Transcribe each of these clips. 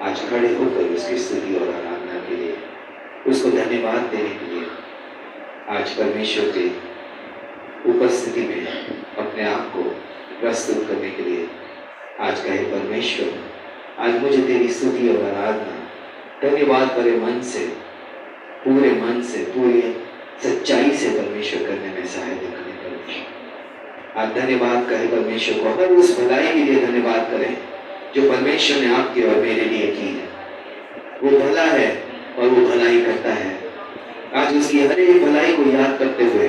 आज खड़े होकर उसकी स्तुति और आराधना के लिए, उसको धन्यवाद देने के लिए, आज परमेश्वर की उपस्थिति में अपने आप को प्रस्तुत करने के लिए आज कहे परमेश्वर, आज मुझे तेरी स्तुति और आराधना धन्यवाद भरे मन से, पूरे मन से, पूरे सच्चाई से परमेश्वर करने में सहायता करें। परमेश्वर आज धन्यवाद करें परमेश्वर को, हर उस भलाई के लिए धन्यवाद करें जो परमेश्वर ने आपके और मेरे लिए की है। वो भला है और वो भलाई करता है। आज उसकी हर एक भलाई को याद करते हुए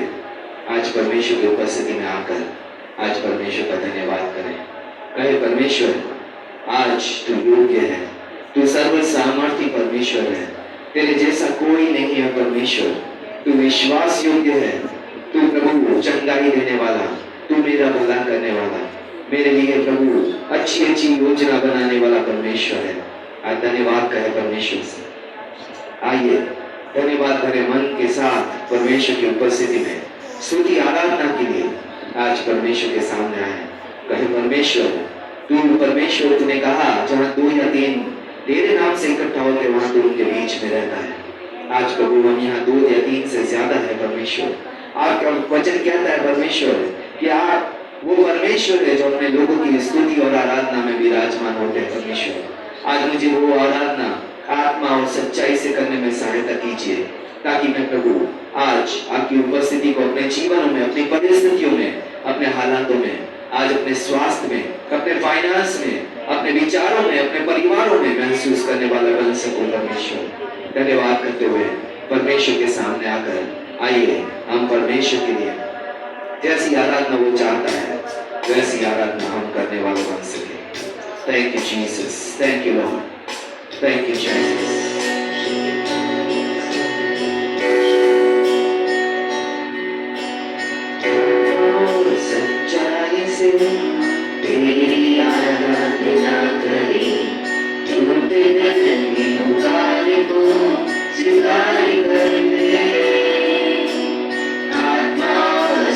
आज परमेश्वर की उपस्थिति में आकर आज परमेश्वर का धन्यवाद करें। कहे परमेश्वर, आज तू योग्य है, तू सर्व सामर्थी परमेश्वर है, तेरे जैसा कोई नहीं है परमेश्वर, तू विश्वास योग्य है, तू प्रभु चंगाई देने वाला, तू मेरा भला करने वाला, मेरे लिए प्रभु अच्छी अच्छी योजना बनाने वाला परमेश्वर है। आज धन्यवाद कहे परमेश्वर से। आइए धन्यवाद भरे मन के साथ परमेश्वर की उपस्थिति में स्तुति आराधना के लिए आज परमेश्वर के सामने आए। कहे परमेश्वर, तू परमेश्वर, तूने कहा जहां 2 या 3 तेरे नाम से इकट्ठा होते वहां तू उनके बीच में रहता है। आज प्रभु हम यहाँ 2 या 3 से ज्यादा है परमेश्वर। आपका वचन कहता है परमेश्वर कि आप वो परमेश्वर है जो अपने लोगों की स्तुति और आराधना में विराजमान होते हैं। परमेश्वर आज मुझे वो आराधना आत्मा और सच्चाई से करने में सहायता कीजिए, ताकि मैं प्रभु आज आपकी उपस्थिति को अपने जीवनों में, अपनी परिस्थितियों में, अपने हालातों में, आज अपने स्वास्थ्य में, अपने फाइनेंस में, अपने विचारों में, अपने परिवारों में महसूस करने वाला बन सकूं। परमेश्वर धन्यवाद करते हुए परमेश्वर के सामने आकर आइए हम परमेश्वर के लिए जैसी आराधना वो चाहता है वैसी आराधना हम करने वाले बन सके। Thank you Jesus, thank you Lord, thank you Jesus. सच्चाई से तेरी आराधना करी, झूठे दिल की पुकार को स्वीकार कर ले। आत्मा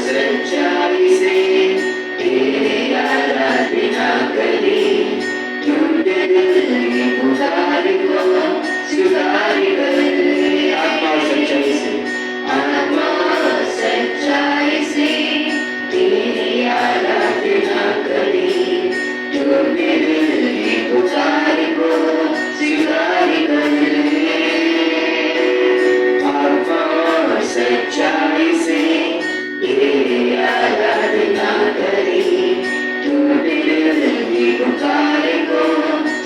सच्चाई से तेरी आराधना करी, झूठे दिल की पुकार को स्वीकार कर ले। आत्मा सच्चाई से, आत्मा सच्चाई से तेरी आराधना करी, झूठे दिल की पुकार को स्वीकार कर ले। आत्मा सच्चाई से तेरी आराधना करी, झूठे दिल की पुकार को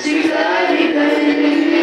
स्वीकार कर ले।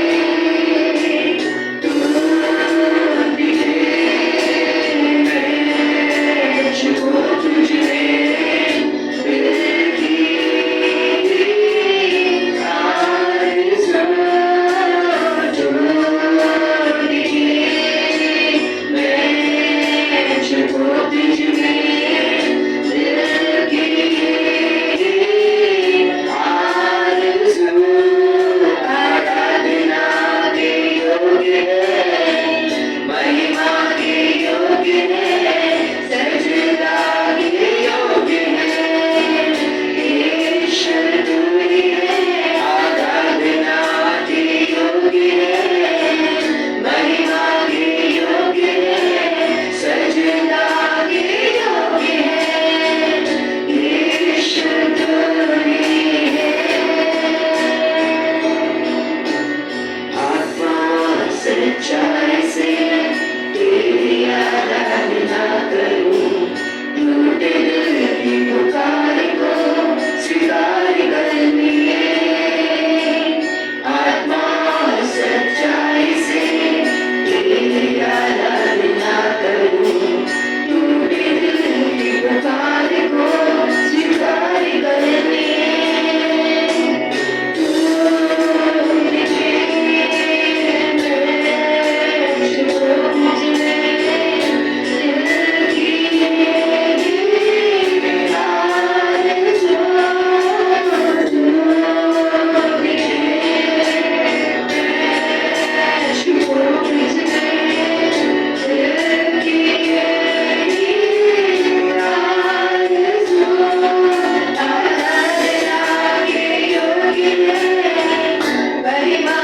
Very much.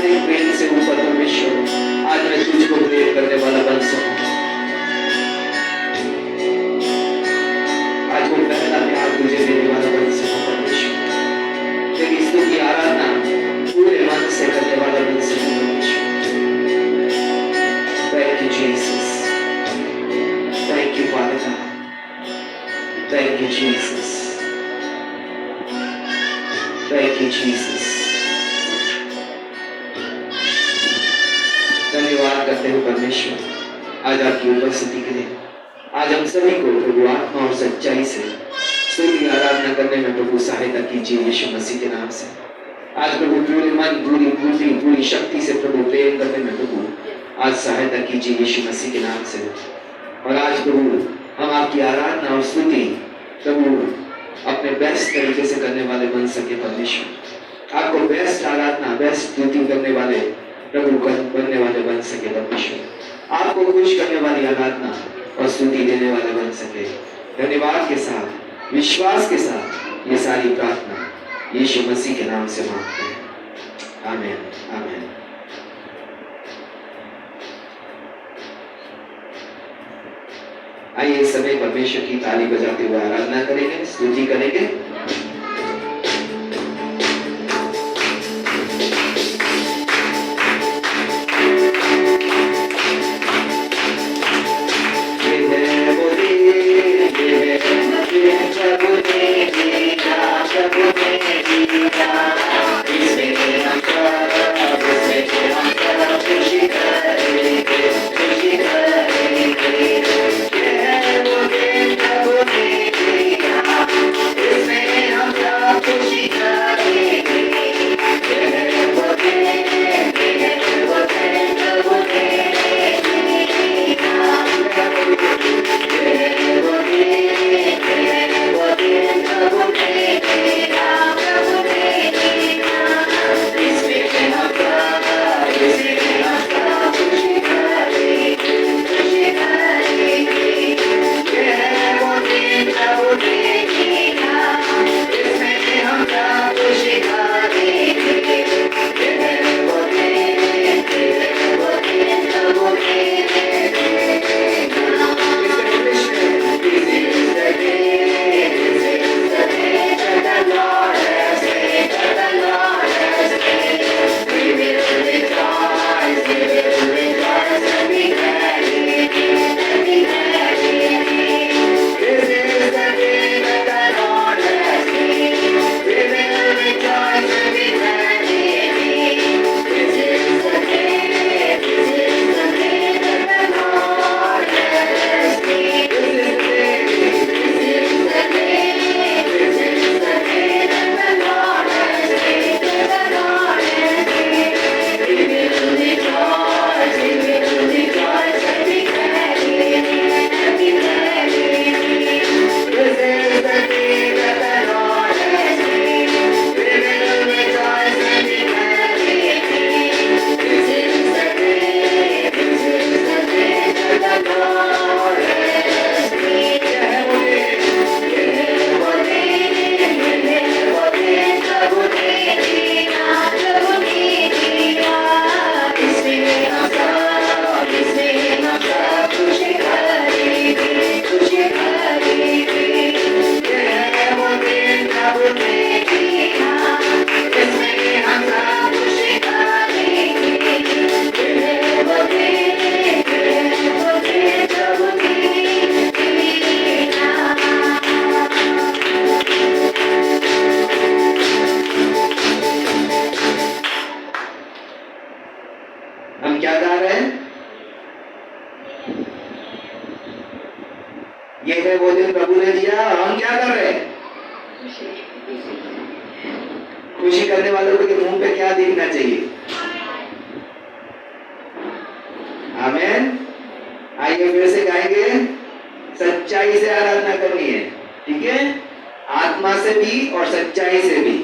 सांसारिक प्रेम से ऊपर परमेश्वर आज मैं तुझको प्रेम करने वाला बन सकूं। आज वो पहला प्यार तुझे देने वाला बन सकूं परमेश्वर। तेरी स्तुति आराधना पूरे मन से करने वाला बन सकूं परमेश्वर। Thank you Jesus. Thank you Father God. Thank you Jesus. Thank you Jesus. धन्यवाद करते हैं परमेश्वर आज आपकी उपस्थिति के लिए। आज हम सभी को प्रभु आत्मा और सच्चाई से स्तुति आराधना करने में प्रभु सहायता कीजिए यीशु मसीह के नाम से। आज प्रभु पूरे मन पूरी बुद्धि पूरी शक्ति से प्रभु प्रेम करने में प्रभु आज सहायता कीजिए यीशु मसीह के नाम से। और आज प्रभु हम आपकी आराधना और स्तुति प्रभु अपने बेस्ट तरीके से करने वाले बन सके परमेश्वर। आपको बेस्ट आराधना बेस्ट स्तुति करने वाले प्रभु बनने वाले बन सके परमेश्वर। आपको खुश करने वाली आराधना और स्तुति देने वाले बन सके। धन्यवाद के साथ विश्वास के साथ ये सारी प्रार्थना यीशु मसीह के नाम से मांगते हैं। आमीन आमीन। आइए इस समय परमेश्वर की ताली बजाते हुए आराधना करेंगे स्तुति करेंगे। ये है वो दिन प्रभु ने दिया। हम क्या कर रहे हैं? खुशी करने वालों के मुंह पे क्या दिखना चाहिए? आमीन। आइए फिर से गाएंगे। सच्चाई से आराधना करनी है, ठीक है? आत्मा से भी और सच्चाई से भी।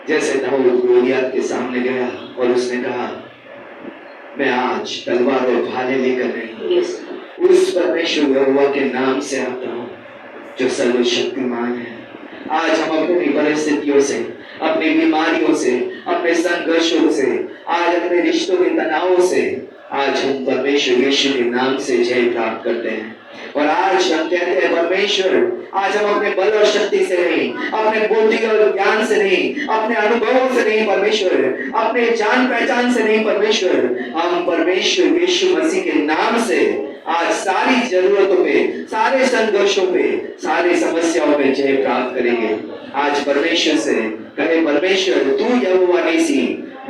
जैसे दाऊद गोलियत के सामने गया और उसने कहा, मैं आज तलवार और भाले लेकर नहीं, उस परमेश्वर यहोवा के नाम से आता हूँ जो सर्वशक्तिमान है। आज हम अपनी परिस्थितियों से, अपनी बीमारियों से, अपने संघर्षों से, आज अपने रिश्तों के तनावों से, आज हम परमेश्वर यीशु के नाम से जय प्राप्त करते हैं। और आज हम कहते हैं परमेश्वर, आज हम अपने बल और शक्ति से नहीं, अपने बुद्धि और ज्ञान से नहीं, अपने अनुभवों से नहीं परमेश्वर, अपने जान पहचान से नहीं परमेश्वर, हम परमेश्वर यीशु मसीह के नाम से आज सारी जरूरतों पे, सारे संघर्षों पे, सारी समस्याओं पे जय प्राप्त करेंगे। आज परमेश्वर से कहे, परमेश्वर तू यहोवा नीसी,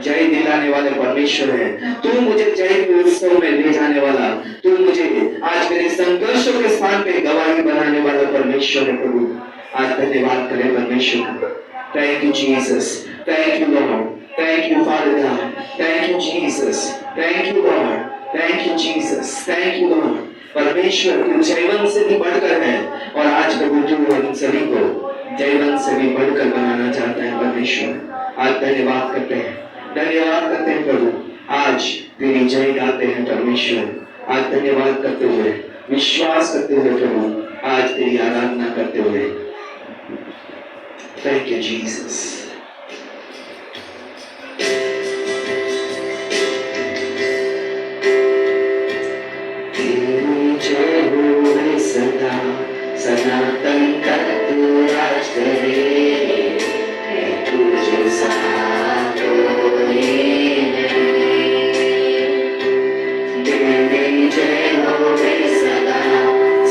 जय दिलाने वाले परमेश्वर है। तू मुझे जय के उत्सव में ले जाने वाला, तू मुझे आज मेरे संघर्षों के स्थान पे गवाही बनाने वाला परमेश्वर है। प्रभु आज धन्यवाद करें परमेश्वर का। Thank you Jesus, thank you Lord, thank you father God, thank you Jesus, thank you Lord, thank you Jesus, thank you Lord. परमेश्वर तू जयवंत से भी बढ़कर है और आज प्रभु तू हम सभी को जयवंत से भी बढ़कर बनाना चाहता है परमेश्वर। आज धन्यवाद करते हैं, धन्यवाद करते हैं प्रभु, आज तेरी जय गाते हैं परमेश्वर। आज धन्यवाद करते हुए, विश्वास करते हुए प्रभु, आज तेरी आराधना करते हुए, थैंक यू जीसस। तेरी जय हो सदा, सनातन कर तू राज करे, तुझे सा कोई नहीं। तेरी जय हो सदा,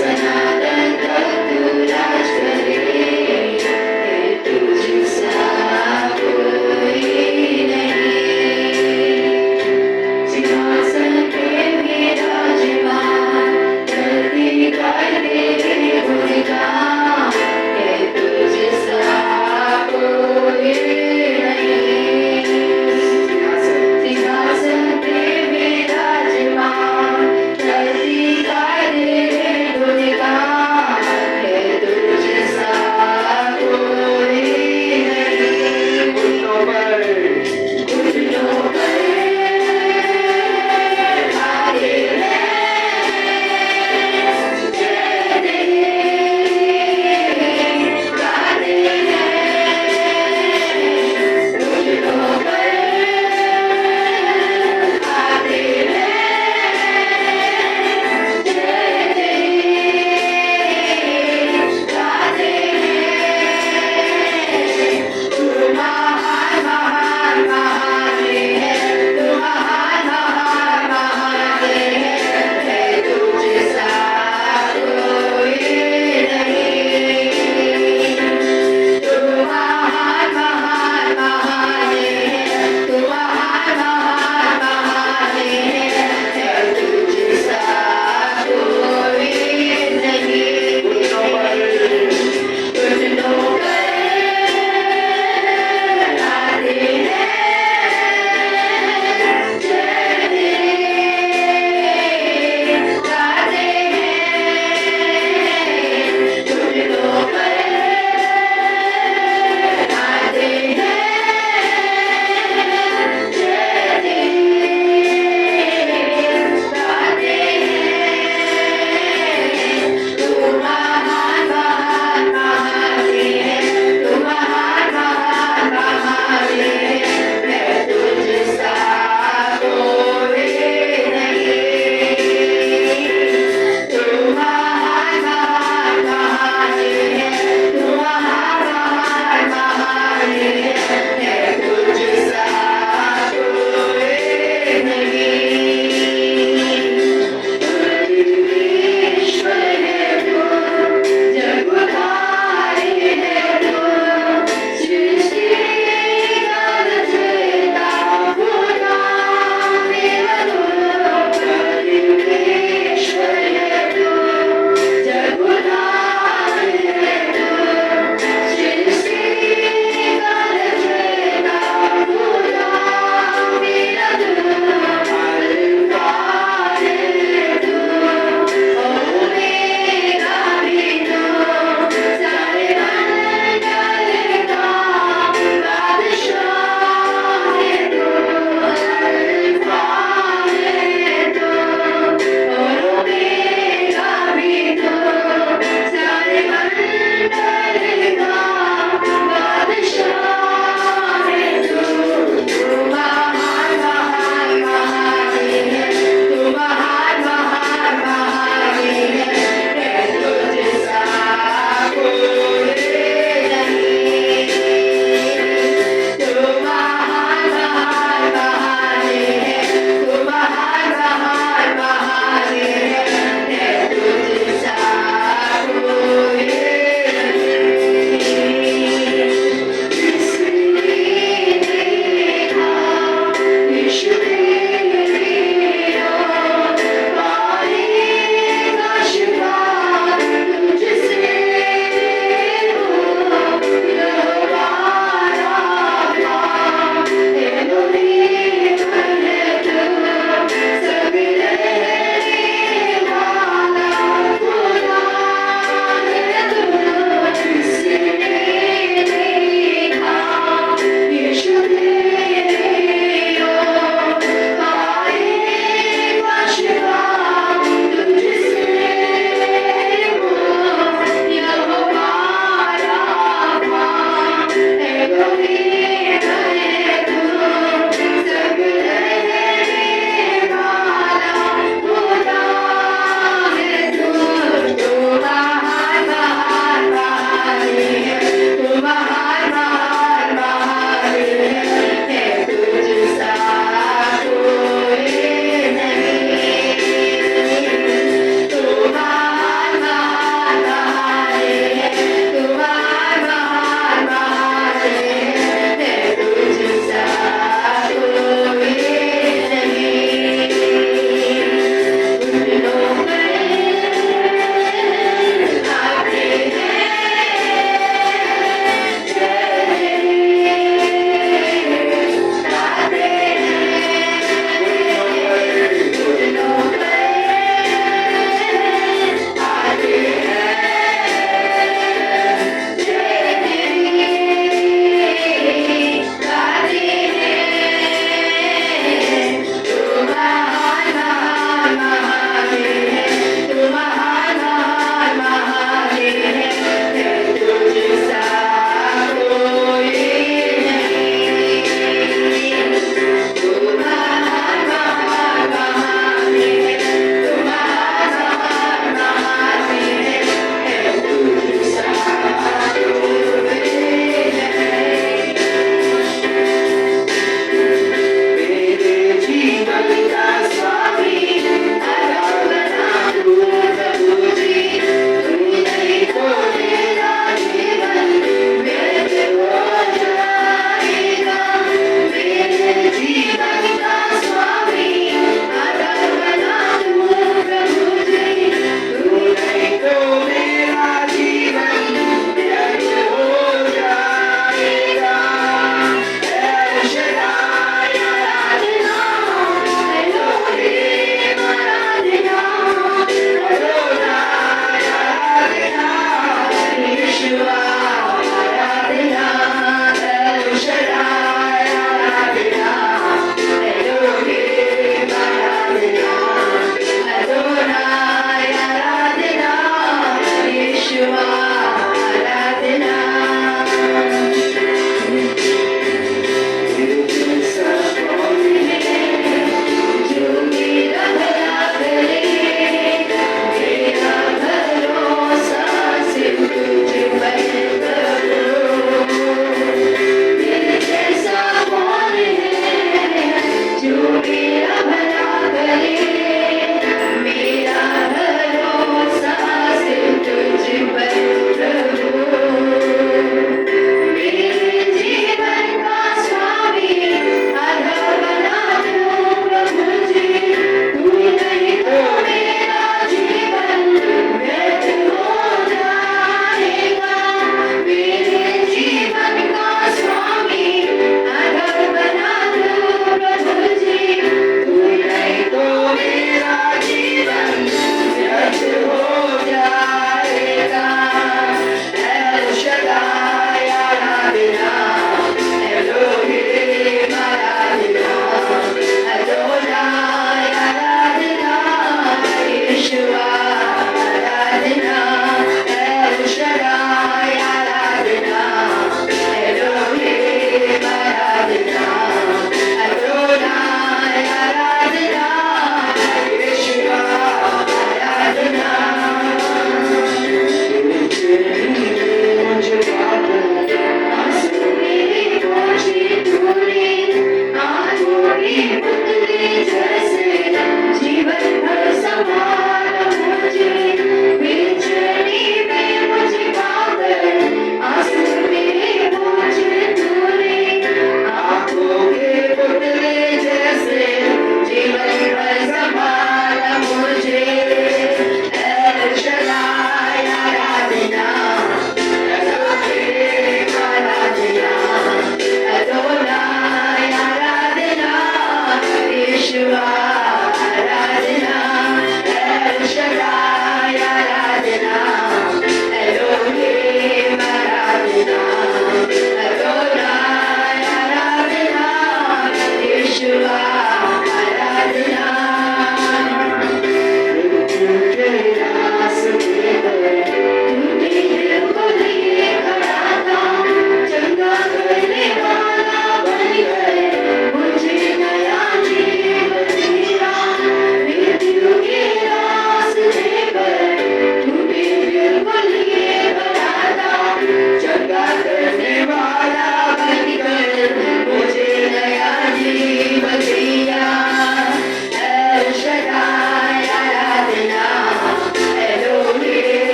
सनातन कर तू राज करे, तुझे सा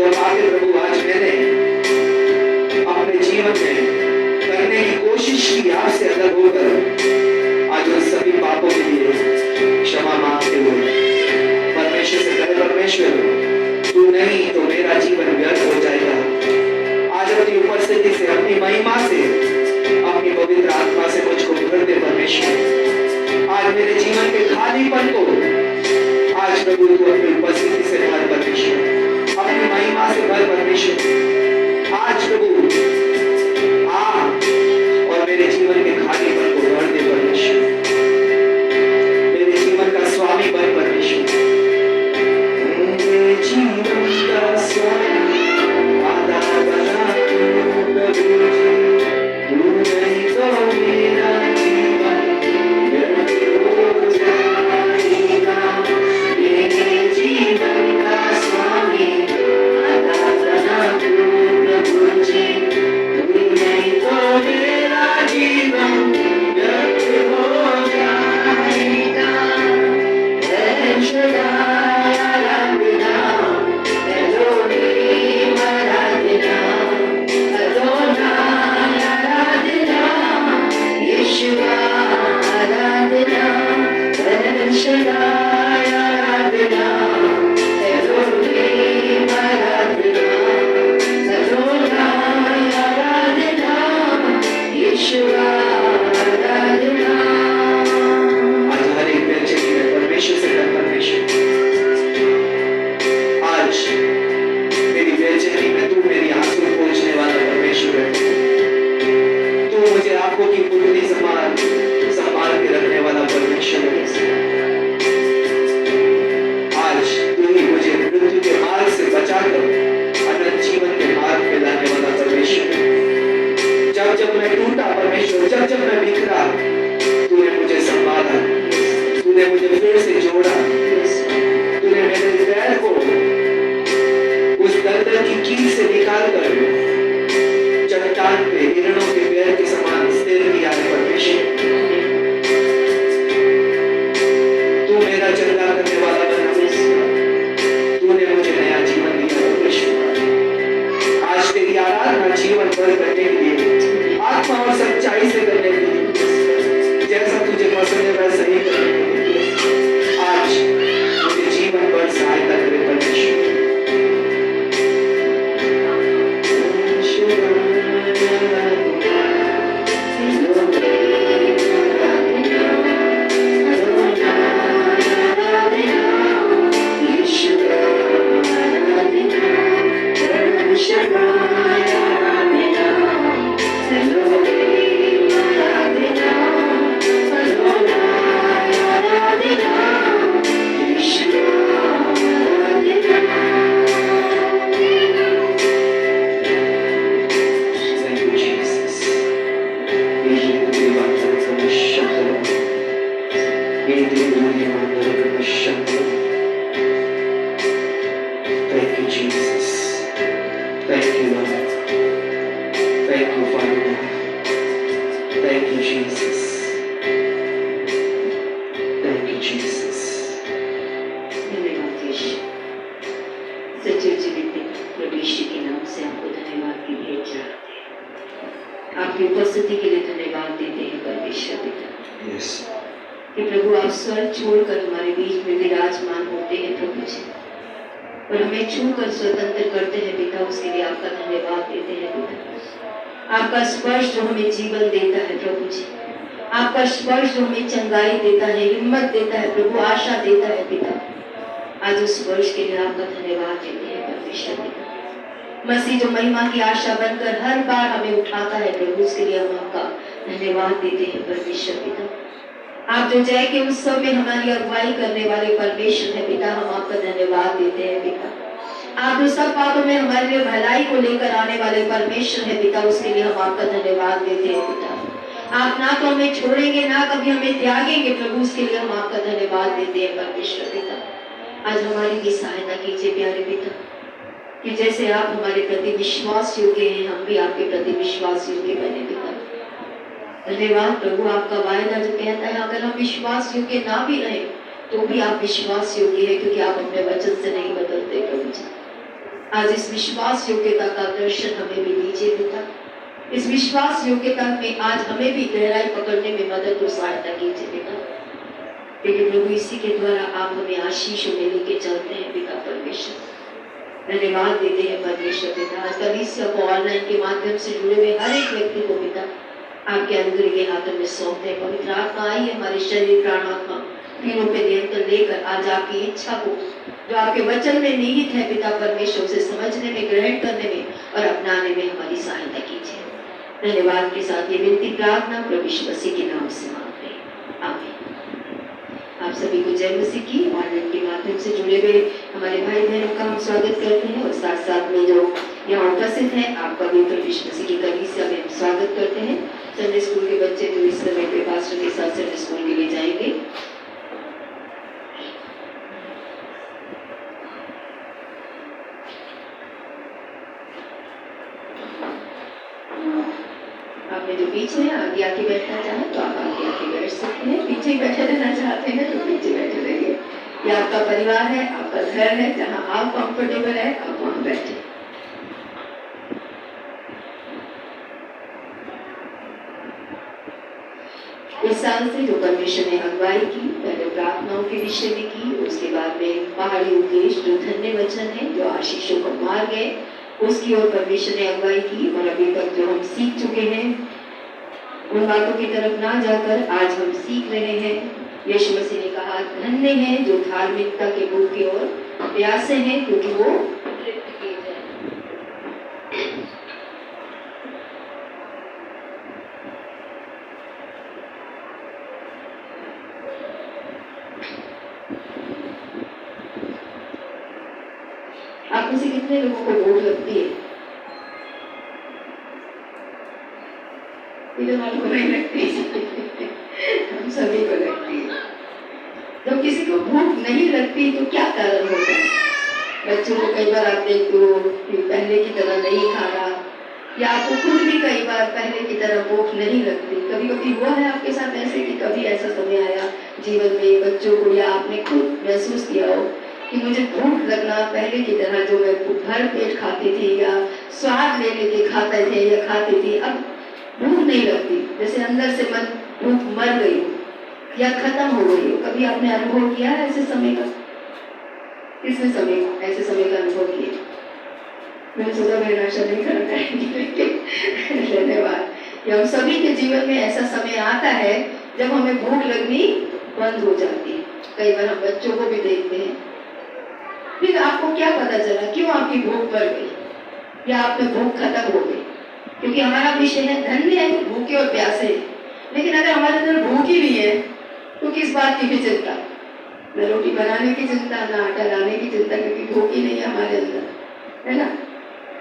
और आगे प्रभु आज मैंने अपने जीवन में करने की कोशिश की आपसे अलग होकर, आज उन सभी पापों के लिए क्षमा मांगते हुए परमेश्वर से कहे, परमेश्वर तू नहीं तो मेरा जीवन व्यर्थ हो जाएगा। आज अपनी उपस्थिति से, अपनी महिमा से, अपनी पवित्र आत्मा से मुझको भर दे परमेश्वर। आज मेरे जीवन के खालीपन को आज प्रभु तू अपनी उपस्थिति से भर परमेश्वर, अपनी महिमा से भर परमेश्वर। आज प्रभु आ और मेरे जीवन के खालीपन को भर दे परमेश्वर, मेरे जीवन का स्वामी बन परमेश्वर, मेरे जीवन का स्वामी आधार बना तू नहीं तो मेरा जीवन व्यर्थ हो जाएगा। मेरे जीवन का स्वामी आधार बना तू प्रभु जी, तू नहीं तो मेरा जीवन व्यर्थ हो जाएगा। जब मैं टूटा परमेश्वर, जब मैं बिखरा, तूने मुझे संभाला, तूने मुझे फिर से जोड़ा, तूने मेरे पैर को उस दलदल की कील से निकालकर चट्टान पे हिरणों के पैर के समान स्थिर किया है परमेश्वर। तू मेरा चंगा करने वाला बना, तूने मुझे नया जीवन दिया परमेश्वर। आज तेरी आराधना जीवन भर करने के लिए, आत्मा और सच्चाई से करने के लिए, जैसा तुझे पसंद है वैसा ही करने के लिए आज मुझे जीवन भर सहायता करे परमेश्वर। आपकी उपस्थिति के लिए धन्यवाद देते हैं परमेश्वर पिता। yes. कि प्रभु आप स्वर्ग छोड़कर हमारे बीच में विराजमान होते हैं प्रभु जी, और हमें छूकर स्वतंत्र करते हैं पिता, उसके लिए आपका धन्यवाद देते हैं पिता। आपका स्पर्श जो हमें जीवन देता है प्रभु जी, आपका स्पर्श जो हमें चंगाई देता है, हिम्मत देता है प्रभु, आशा देता है पिता, आज उस स्पर्श के लिए आपका धन्यवाद देते हैं परमेश्वर पिता। मसीह जो महिमा की आशा बनकर हर बार हमें उठाता है प्रभु, उसके लिए हम आपका धन्यवाद देते हैं परमेश्वर पिता। आप जो जय के उत्सव में हमारी अगुवाई करने वाले परमेश्वर है पिता, हम आपका धन्यवाद देते हैं पिता। आप जो सब बातों में हमारे लिए भलाई को लेकर आने वाले परमेश्वर है पिता, उसके लिए हम आपका धन्यवाद देते हैं पिता। आप ना तो हमें छोड़ेंगे ना कभी हमें त्यागेंगे प्रभु, उसके लिए हम आपका धन्यवाद देते हैं परमेश्वर पिता। आज हमारी भी सहायता कीजिए प्यारे पिता, कि जैसे आप हमारे प्रति विश्वास योग्य हैं, हम भी आपके प्रति विश्वास योग्य बने पिता। धन्यवाद प्रभु, आपका वायदा जो कहता है अगर हम विश्वास योग्य ना भी रहे तो भी आप विश्वास योग्य है, क्योंकि आप अपने वचन से नहीं बदलते प्रभु जी। आज इस विश्वास योग्यता का दर्शन हमें भी दीजिए पिता। इस विश्वास योग्यता में आज हमें भी गहराई पकड़ने में मदद और सहायता कीजिए पिता, क्योंकि प्रभु इसी के द्वारा आप हमें आशीषों में लेके चलते हैं पिता परमेश्वर। धन्यवाद देते हैं परमेश्वर पिता। आज कलीसिया को ऑनलाइन के माध्यम से जुड़े हुए हर एक व्यक्ति को पिता आपके अनुग्रह के हाथों में सौंपते हैं। पवित्र आत्मा आई हमारे शरीर प्राण आत्मा तीनों पे नियंत्रण लेकर आज आपकी इच्छा को जो आपके वचन में निहित है पिता परमेश्वर से समझने में, ग्रहण करने में और अपनाने में हमारी सहायता कीजिए। धन्यवाद के साथ ये विनती प्रार्थना प्रभु यीशु मसीह के नाम से मांगते हैं, आमीन। आप सभी को जय मसीह की। ऑनलाइन के माध्यम से जुड़े हुए हमारे भाई बहनों का हम स्वागत करते हैं और साथ साथ में जो यहाँ उपस्थित है आपका भी प्रभु यीशु मसीह की कलीसिया में हम स्वागत करते हैं। संडे स्कूल के बच्चे जो इस समय पे पास्टर के साथ संडे स्कूल के लिए जाएंगे। आपने जो पीछे है आगे आके बैठना चाहें तो आप आगे आके बैठ सकते हैं, पीछे बैठे रहना चाहते हैं तो पीछे बैठे रहिए। ये आपका परिवार है, आपका घर है, जहाँ आप कंफर्टेबल है आप वहाँ बैठे। इस साल से जो परमेश्वर ने अगुवाई की, पहले प्रार्थनाओं के विषय में की, उसके बाद में पहाड़ी उपदेश जो धन्य वचन है, जो आशीषों का मार्ग है, उसकी ओर परमेश्वर ने अगुवाई की। और अभी तक जो हम सीख चुके हैं उन बातों की तरफ ना जाकर आज हम सीख रहे हैं। यीशु मसीह ने कहा धन्य है जो धार्मिकता के भूखे और प्यासे हैं, क्योंकि वो तृप्त किए जाएंगे। आप में से कितने लोगों को भूख लगती है? वालों को नहीं लगती हम सभी को लगती है। जब किसी को भूख नहीं लगती तो क्या कारण होता है? बच्चों को कई बार आप देखते हो कि पहले की तरह नहीं खा रहा, या आपको खुद भी कई बार पहले की तरह भूख नहीं लगती। कभी कभी हुआ है आपके साथ ऐसे कि कभी ऐसा समय आया जीवन में बच्चों को या आपने खुद महसूस किया हो कि मुझे भूख लगना पहले की तरह जो मैं भर पेट खाती थी या स्वाद ले लेके खाते थे या खाती थी, अब भूख नहीं लगती, जैसे अंदर से मन भूख मर गई हो या खत्म हो गई हो। कभी आपने अनुभव किया है ऐसे समय का? किसने ऐसे समय का अनुभव किया? मैंने सोचा मेरा आशा नहीं कर पाएंगे धन्यवाद कि हम सभी के जीवन में ऐसा समय आता है जब हमें भूख लगनी बंद हो जाती है। कई बार हम बच्चों को भी देखते हैं। फिर आपको क्या पता चला क्यों आपकी भूख बढ़ गई या आप में भूख खत्म हो गई? क्योंकि हमारा विषय है धन्य है तो भूखे और प्यासे। लेकिन अगर हमारे अंदर भूख ही नहीं है तो किस बात की भी चिंता? न रोटी बनाने की चिंता, न आटा लाने की चिंता, क्योंकि भूख ही नहीं है हमारे अंदर, है ना?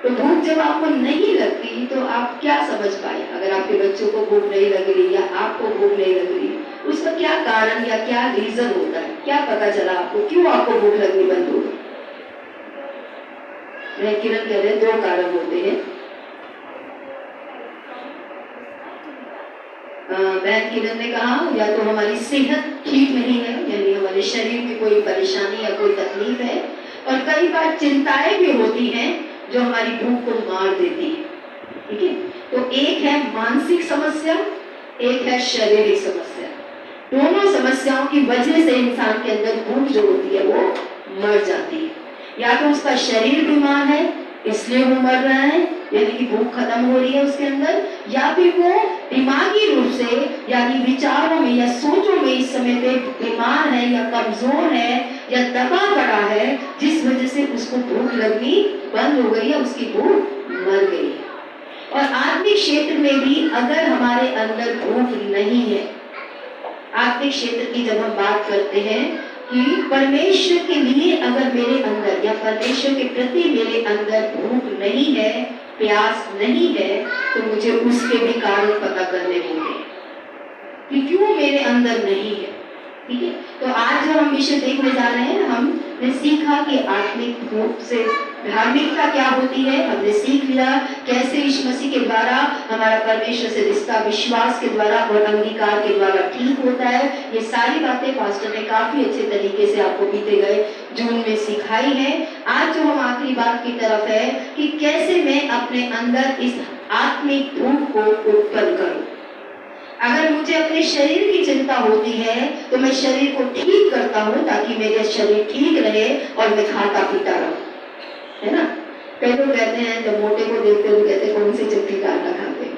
तो भूख जब आपको नहीं लगती तो आप क्या समझ पाए? अगर आपके बच्चों को भूख नहीं लग रही या आपको भूख नहीं लग रही, उसका क्या कारण या क्या रीजन होता है? क्या पता चला आपको क्यों आपको भूख लगनी बंद हो गई? किरण कह रहे हैं 2 कारण होते हैं। बहन किरण ने कहा या तो हमारी सेहत ठीक नहीं है, यानी हमारे शरीर में कोई परेशानी या कोई तकलीफ है, और कई बार चिंताएं भी होती हैं जो हमारी भूख को मार देती है। ठीक है, तो एक है मानसिक समस्या, एक है शारीरिक समस्या। दोनों समस्याओं की वजह से इंसान के अंदर भूख जो होती है वो मर जाती है। या तो उसका शरीर बीमार है इसलिए वो मर रहा है, यानी कि भूख खत्म हो रही है उसके अंदर, या फिर वो दिमागी रूप से यानी विचारों में या सोचों में इस समय पे बीमार है या कमजोर है या दबा पड़ा है, जिस वजह से उसको भूख लगनी बंद हो गई है, उसकी भूख मर गई है। और आत्मिक क्षेत्र में भी अगर हमारे अंदर भूख नहीं है, आत्मिक क्षेत्र की जब हम बात करते हैं कि परमेश्वर के लिए अगर मेरे अंदर या परमेश्वर के प्रति मेरे अंदर भूख नहीं है, प्यास नहीं है, तो मुझे उसके भी कारण पता करने होंगे कि क्यों मेरे अंदर नहीं है। ठीक है, तो आज जो हम विषय देखने जा रहे हैं, हम ने सीखा कि आत्मिक रूप से धार्मिकता क्या होती है। हमने सीख लिया कैसे यीशु मसीह के द्वारा हमारा परमेश्वर से रिश्ता विश्वास के द्वारा और अंगीकार के द्वारा ठीक होता है। ये सारी बातें पास्टर ने काफी अच्छे तरीके से आपको बीते गए जून में सिखाई है। आज जो हम आखिरी बात की तरफ है कि कैसे मैं अपने अंदर इस आत्मिक भूख को उत्पन्न करूं। अगर मुझे अपने शरीर की चिंता होती है तो मैं शरीर को ठीक करता हूँ ताकि मेरा शरीर ठीक रहे और मैं खाता पीता रहूं, है ना। कई लोग कहते हैं जब मोटे को देखते हो कहते कौन सी चक्की का आटा खाते हैं,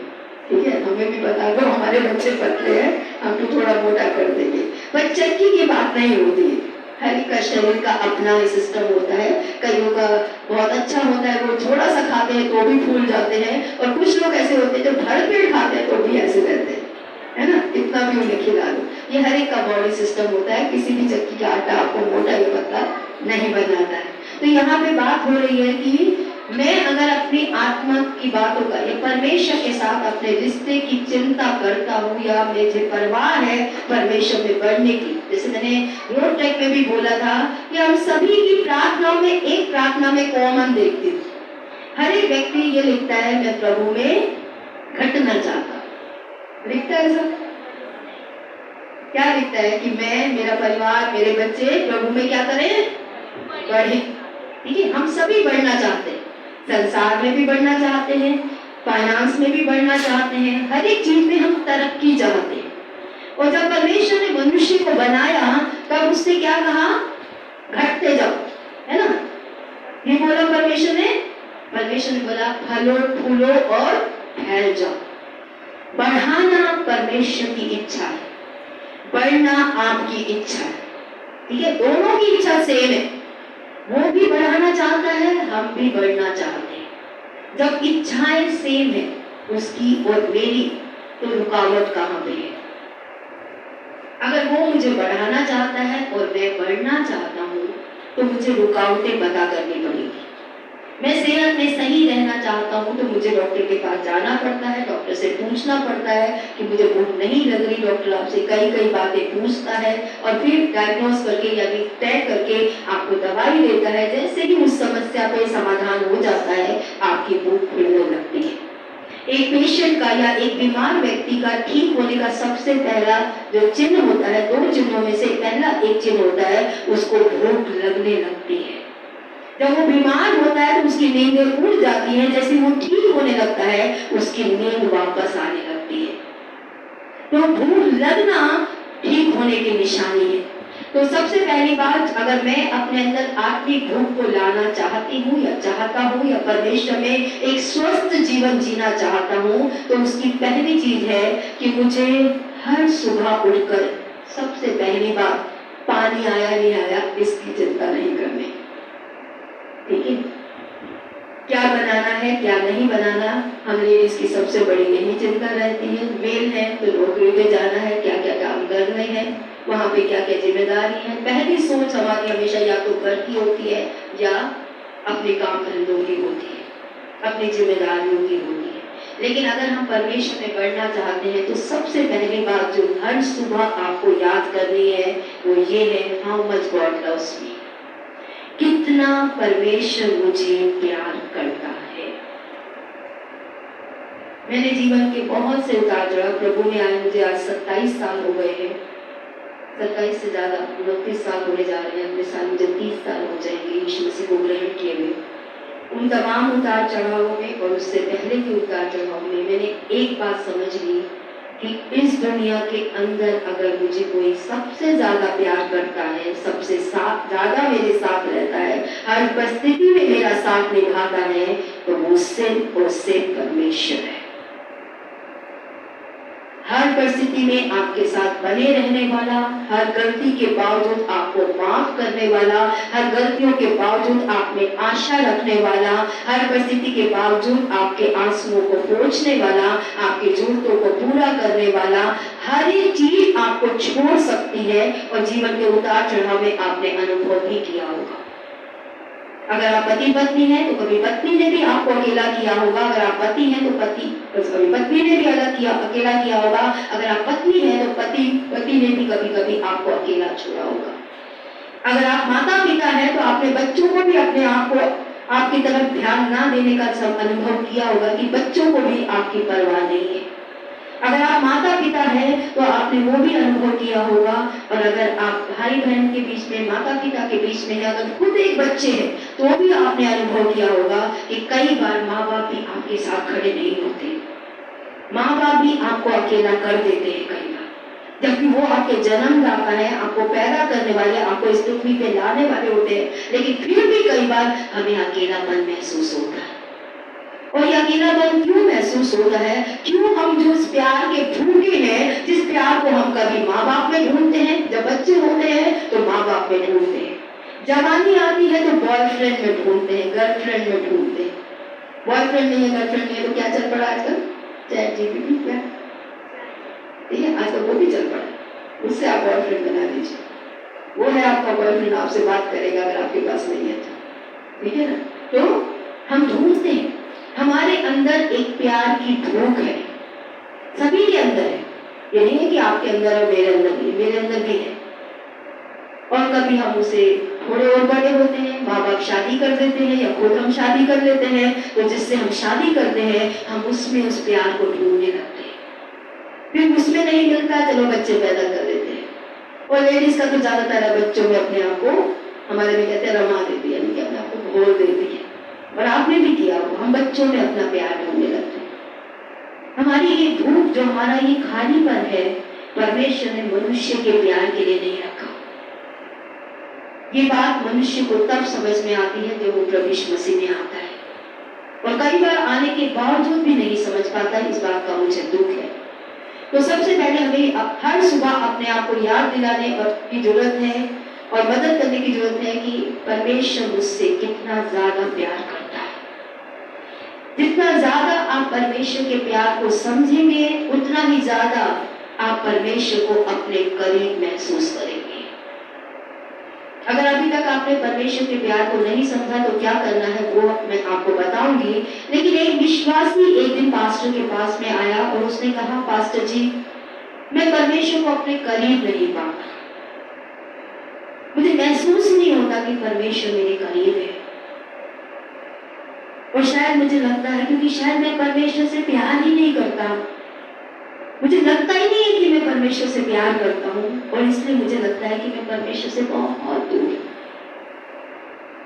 ठीक है। हमें भी पता है हमारे बच्चे पतले हैं, हम तो थोड़ा मोटा कर देंगे, पर चक्की की बात नहीं होती है। हर एक का शरीर का अपना सिस्टम होता है। कईयों का बहुत अच्छा होता है, वो थोड़ा सा खाते हैं तो भी फूल जाते हैं, और कुछ लोग ऐसे होते हैं जो भर पेट खाते हैं तो भी ऐसे रहते हैं, है ना। कितना भी उन्हें खिला दो, ये हर एक का बॉडी सिस्टम होता है। किसी भी चक्की का आटा आपको मोटा या पतला नहीं बनाता है। तो यहाँ पे बात हो रही है कि मैं अगर अपनी आत्मा की बातों का या परमेश्वर के साथ अपने रिश्ते की चिंता करता हूँ या मुझे परवाह है परमेश्वर में बढ़ने की, जैसे मैंने रोड ट्रैक में भी बोला था कि हम सभी की प्रार्थनाओं में एक प्रार्थना में कॉमन देखती हूँ। हर एक व्यक्ति ये लिखता है मैं प्रभु में घटना चाहता, लिखता है सब। क्या लिखता है कि मैं, मेरा परिवार, मेरे बच्चे प्रभु में क्या करें, बढ़े। ठीक है, हम सभी बढ़ना चाहते हैं, संसार में भी बढ़ना चाहते हैं, फाइनेंस में भी बढ़ना चाहते हैं, हर एक चीज में हम तरक्की चाहते हैं। और जब परमेश्वर ने मनुष्य को बनाया तब उसने क्या कहा, घटते जाओ, है ना। ये बोला परमेश्वर ने बोला फलो फूलो और फैल जाओ। बढ़ाना परमेश्वर की इच्छा है, बढ़ना आपकी इच्छा है, ठीक है। दोनों की इच्छा सेम है, वो भी बढ़ाना चाहता है, हम भी बढ़ना चाहते हैं। जब इच्छाएं सेम है उसकी और मेरी, तो रुकावट कहाँ पे है। अगर वो मुझे बढ़ाना चाहता है और मैं बढ़ना चाहता हूँ तो मुझे रुकावटें पता करनी पड़ेगी। मैं सेहत में सही रहना चाहता हूँ तो मुझे डॉक्टर के पास जाना पड़ता है, डॉक्टर से पूछना पड़ता है कि मुझे भूख नहीं लग रही। डॉक्टर आपसे कई बातें पूछता है और फिर डायग्नोस करके यानी तय करके आपको दवाई देता है। जैसे ही उस समस्या पे समाधान हो जाता है आपकी भूख खुलने लगती है। एक पेशेंट का या एक बीमार व्यक्ति का ठीक होने का सबसे पहला जो चिन्ह होता है, दो चिन्हों में से पहला एक चिन्ह होता है, उसको भूख लगने लगती है। जब वो बीमार होता है तो उसकी नींदें उड़ जाती हैं, जैसे वो ठीक होने लगता है उसकी नींद वापस आने लगती है। तो भूख लगना ठीक होने की निशानी है। तो सबसे पहली बात, अगर मैं अपने अंदर आत्मिक भूख को लाना चाहती हूँ या चाहता हूँ या परमेश्वर में एक स्वस्थ जीवन जीना चाहता हूँ, तो उसकी पहली चीज है कि मुझे हर सुबह उठकर सबसे पहली बात पानी आया नहीं आया इसकी चिंता नहीं करनी, ठीक है। क्या बनाना है क्या नहीं बनाना, हम लेडीज की सबसे बड़ी यही चिंता रहती है। मेल है तो नौकरी पे जाना है, क्या क्या काम करने हैं, वहां पे क्या क्या जिम्मेदारी है। पहली सोच हमारी हमेशा या तो घर की होती है या अपने काम धंधों की होती है, अपनी जिम्मेदारियों की होती है। लेकिन अगर हम परमेश्वर में बढ़ना चाहते हैं तो सबसे पहली बात जो हर सुबह आपको याद करनी है वो ये है, how much God loves me, कितना परमेश्वर मुझे प्यार करता है। मैंने जीवन के बहुत से उतार चढ़ाव प्रभु में आए, मुझे आज 27 साल हो गए हैं, 27 से ज्यादा 29 साल होने जा रहे हैं। अगले साल मुझे 30 साल हो जाएंगे यीशु मसीह को ग्रहण किए हुए। उन तमाम उतार चढ़ावों में और उससे पहले के उतार चढ़ाव में मैंने एक बात समझ ली कि इस दुनिया के अंदर अगर मुझे कोई सबसे ज्यादा प्यार करता है, सबसे ज्यादा मेरे साथ रहता है, हर परिस्थिति में मेरा साथ निभाता है, तो वो सिर्फ और सिर्फ परमेश्वर है। हर परिस्थिति में आपके साथ बने रहने वाला, हर गलती के बावजूद आपको माफ करने वाला, हर गलतियों के बावजूद आप में आशा रखने वाला, हर परिस्थिति के बावजूद आपके आंसुओं को पोंछने वाला, आपकी जरूरतों को पूरा करने वाला, हर एक चीज आपको छोड़ सकती है। और जीवन के उतार चढ़ाव में आपने अनुभव भी किया होगा। अगर आप पति पत्नी हैं तो कभी पत्नी ने भी आपको अकेला किया होगा, अगर आप पति हैं तो कभी पत्नी ने भी अकेला किया होगा, अगर आप पत्नी हैं तो पति ने भी कभी कभी आपको अकेला छोड़ा होगा। अगर आप माता पिता हैं तो भी अपने आप को आपकी तरफ ध्यान ना देने का सब अनुभव किया होगा कि बच्चों को भी आपकी परवाह नहीं है। अगर आप माता पिता हैं तो आपने वो भी अनुभव किया होगा, और अगर आप भाई बहन के बीच में, माता पिता के बीच में, अगर खुद एक बच्चे हैं तो भी आपने अनुभव किया होगा कि कई बार माँ बाप भी आपके साथ खड़े नहीं होते, माँ बाप भी आपको अकेला कर देते हैं कई बार, जबकि वो आपके जन्मदाता है, आपको पैदा करने वाले, आपको इस पृथ्वी पे लाने वाले होते हैं, लेकिन फिर भी कई बार हमें अकेलापन महसूस होता है। और ये अकेलापन क्यों महसूस होता है? क्यों हम जो इस प्यार के भूखे हैं, जिस प्यार को हम कभी माँ बाप में ढूंढते हैं, जब बच्चे होते हैं तो माँ बाप में ढूंढते हैं, जवानी आती है तो बॉयफ्रेंड में ढूंढते हैं, गर्लफ्रेंड में ढूंढते हैं। बॉयफ्रेंड नहीं है, गर्लफ्रेंड नहीं है तो क्या चल पड़ा आजकल? ChatGPT, क्या ठीक है, आजकल वो भी चल पड़ा है, उससे आप बॉयफ्रेंड बना लीजिए, वो है आपका बॉयफ्रेंड, आपसे बात करेगा अगर आपके पास नहीं है तो, ठीक है ना। तो हम ढूंढते हैं, हमारे अंदर एक प्यार की भूख है, सभी के अंदर है, ये नहीं है कि आपके अंदर और मेरे अंदर नहीं, मेरे अंदर भी है। और कभी हम उसे थोड़े और बड़े होते हैं, माँ बाप शादी कर देते हैं या खुद हम शादी कर लेते हैं, तो जिससे हम शादी करते हैं हम उसमें उस प्यार को ढूंढने लगते हैं, फिर उसमें नहीं मिलता, चलो बच्चे पैदा कर देते हैं। और लेडीज का तो ज्यादातर है, बच्चों में अपने आप को, हमारे में कहते हैं रमा देती है, अपने आप को घोल देती है, और आपने भी किया हो, हम बच्चों में अपना प्यार ढूंढने लगते हैं। हमारी ये भूख, जो हमारा ये खालीपन है, परमेश्वर ने मनुष्य के प्यार के लिए नहीं रखा। ये बात मनुष्य को तब समझ में आती है जब वो प्रभु यीशु मसीह में आता है, और कई बार आने के बावजूद भी नहीं समझ पाता, इस बात का मुझे दुख है। तो सबसे पहले हमें हर सुबह अपने आप को याद दिलाने और की जरूरत है, और मदद करने की जरूरत है कि परमेश्वर मुझसे कितना ज्यादा प्यार करता है। जितना ज्यादा आप परमेश्वर के प्यार को समझेंगे, उतना ही ज्यादा आप परमेश्वर को अपने करीब महसूस करेंगे। अगर अभी तक आपने परमेश्वर के प्यार को नहीं समझा तो क्या करना है वो मैं आपको बताऊंगी। लेकिन एक विश्वासी एक दिन पास्टर के पास में आया और उसने कहा, पास्टर जी, मैं परमेश्वर को अपने करीब नहीं पाता, मुझे महसूस नहीं होता कि परमेश्वर मेरे करीब है। और शायद मुझे लगता है क्योंकि शायद मैं परमेश्वर से प्यार ही नहीं करता, मुझे लगता ही नहीं है कि मैं परमेश्वर से प्यार करता हूँ, और इसलिए मुझे लगता है कि मैं परमेश्वर से बहुत दूर हूँ।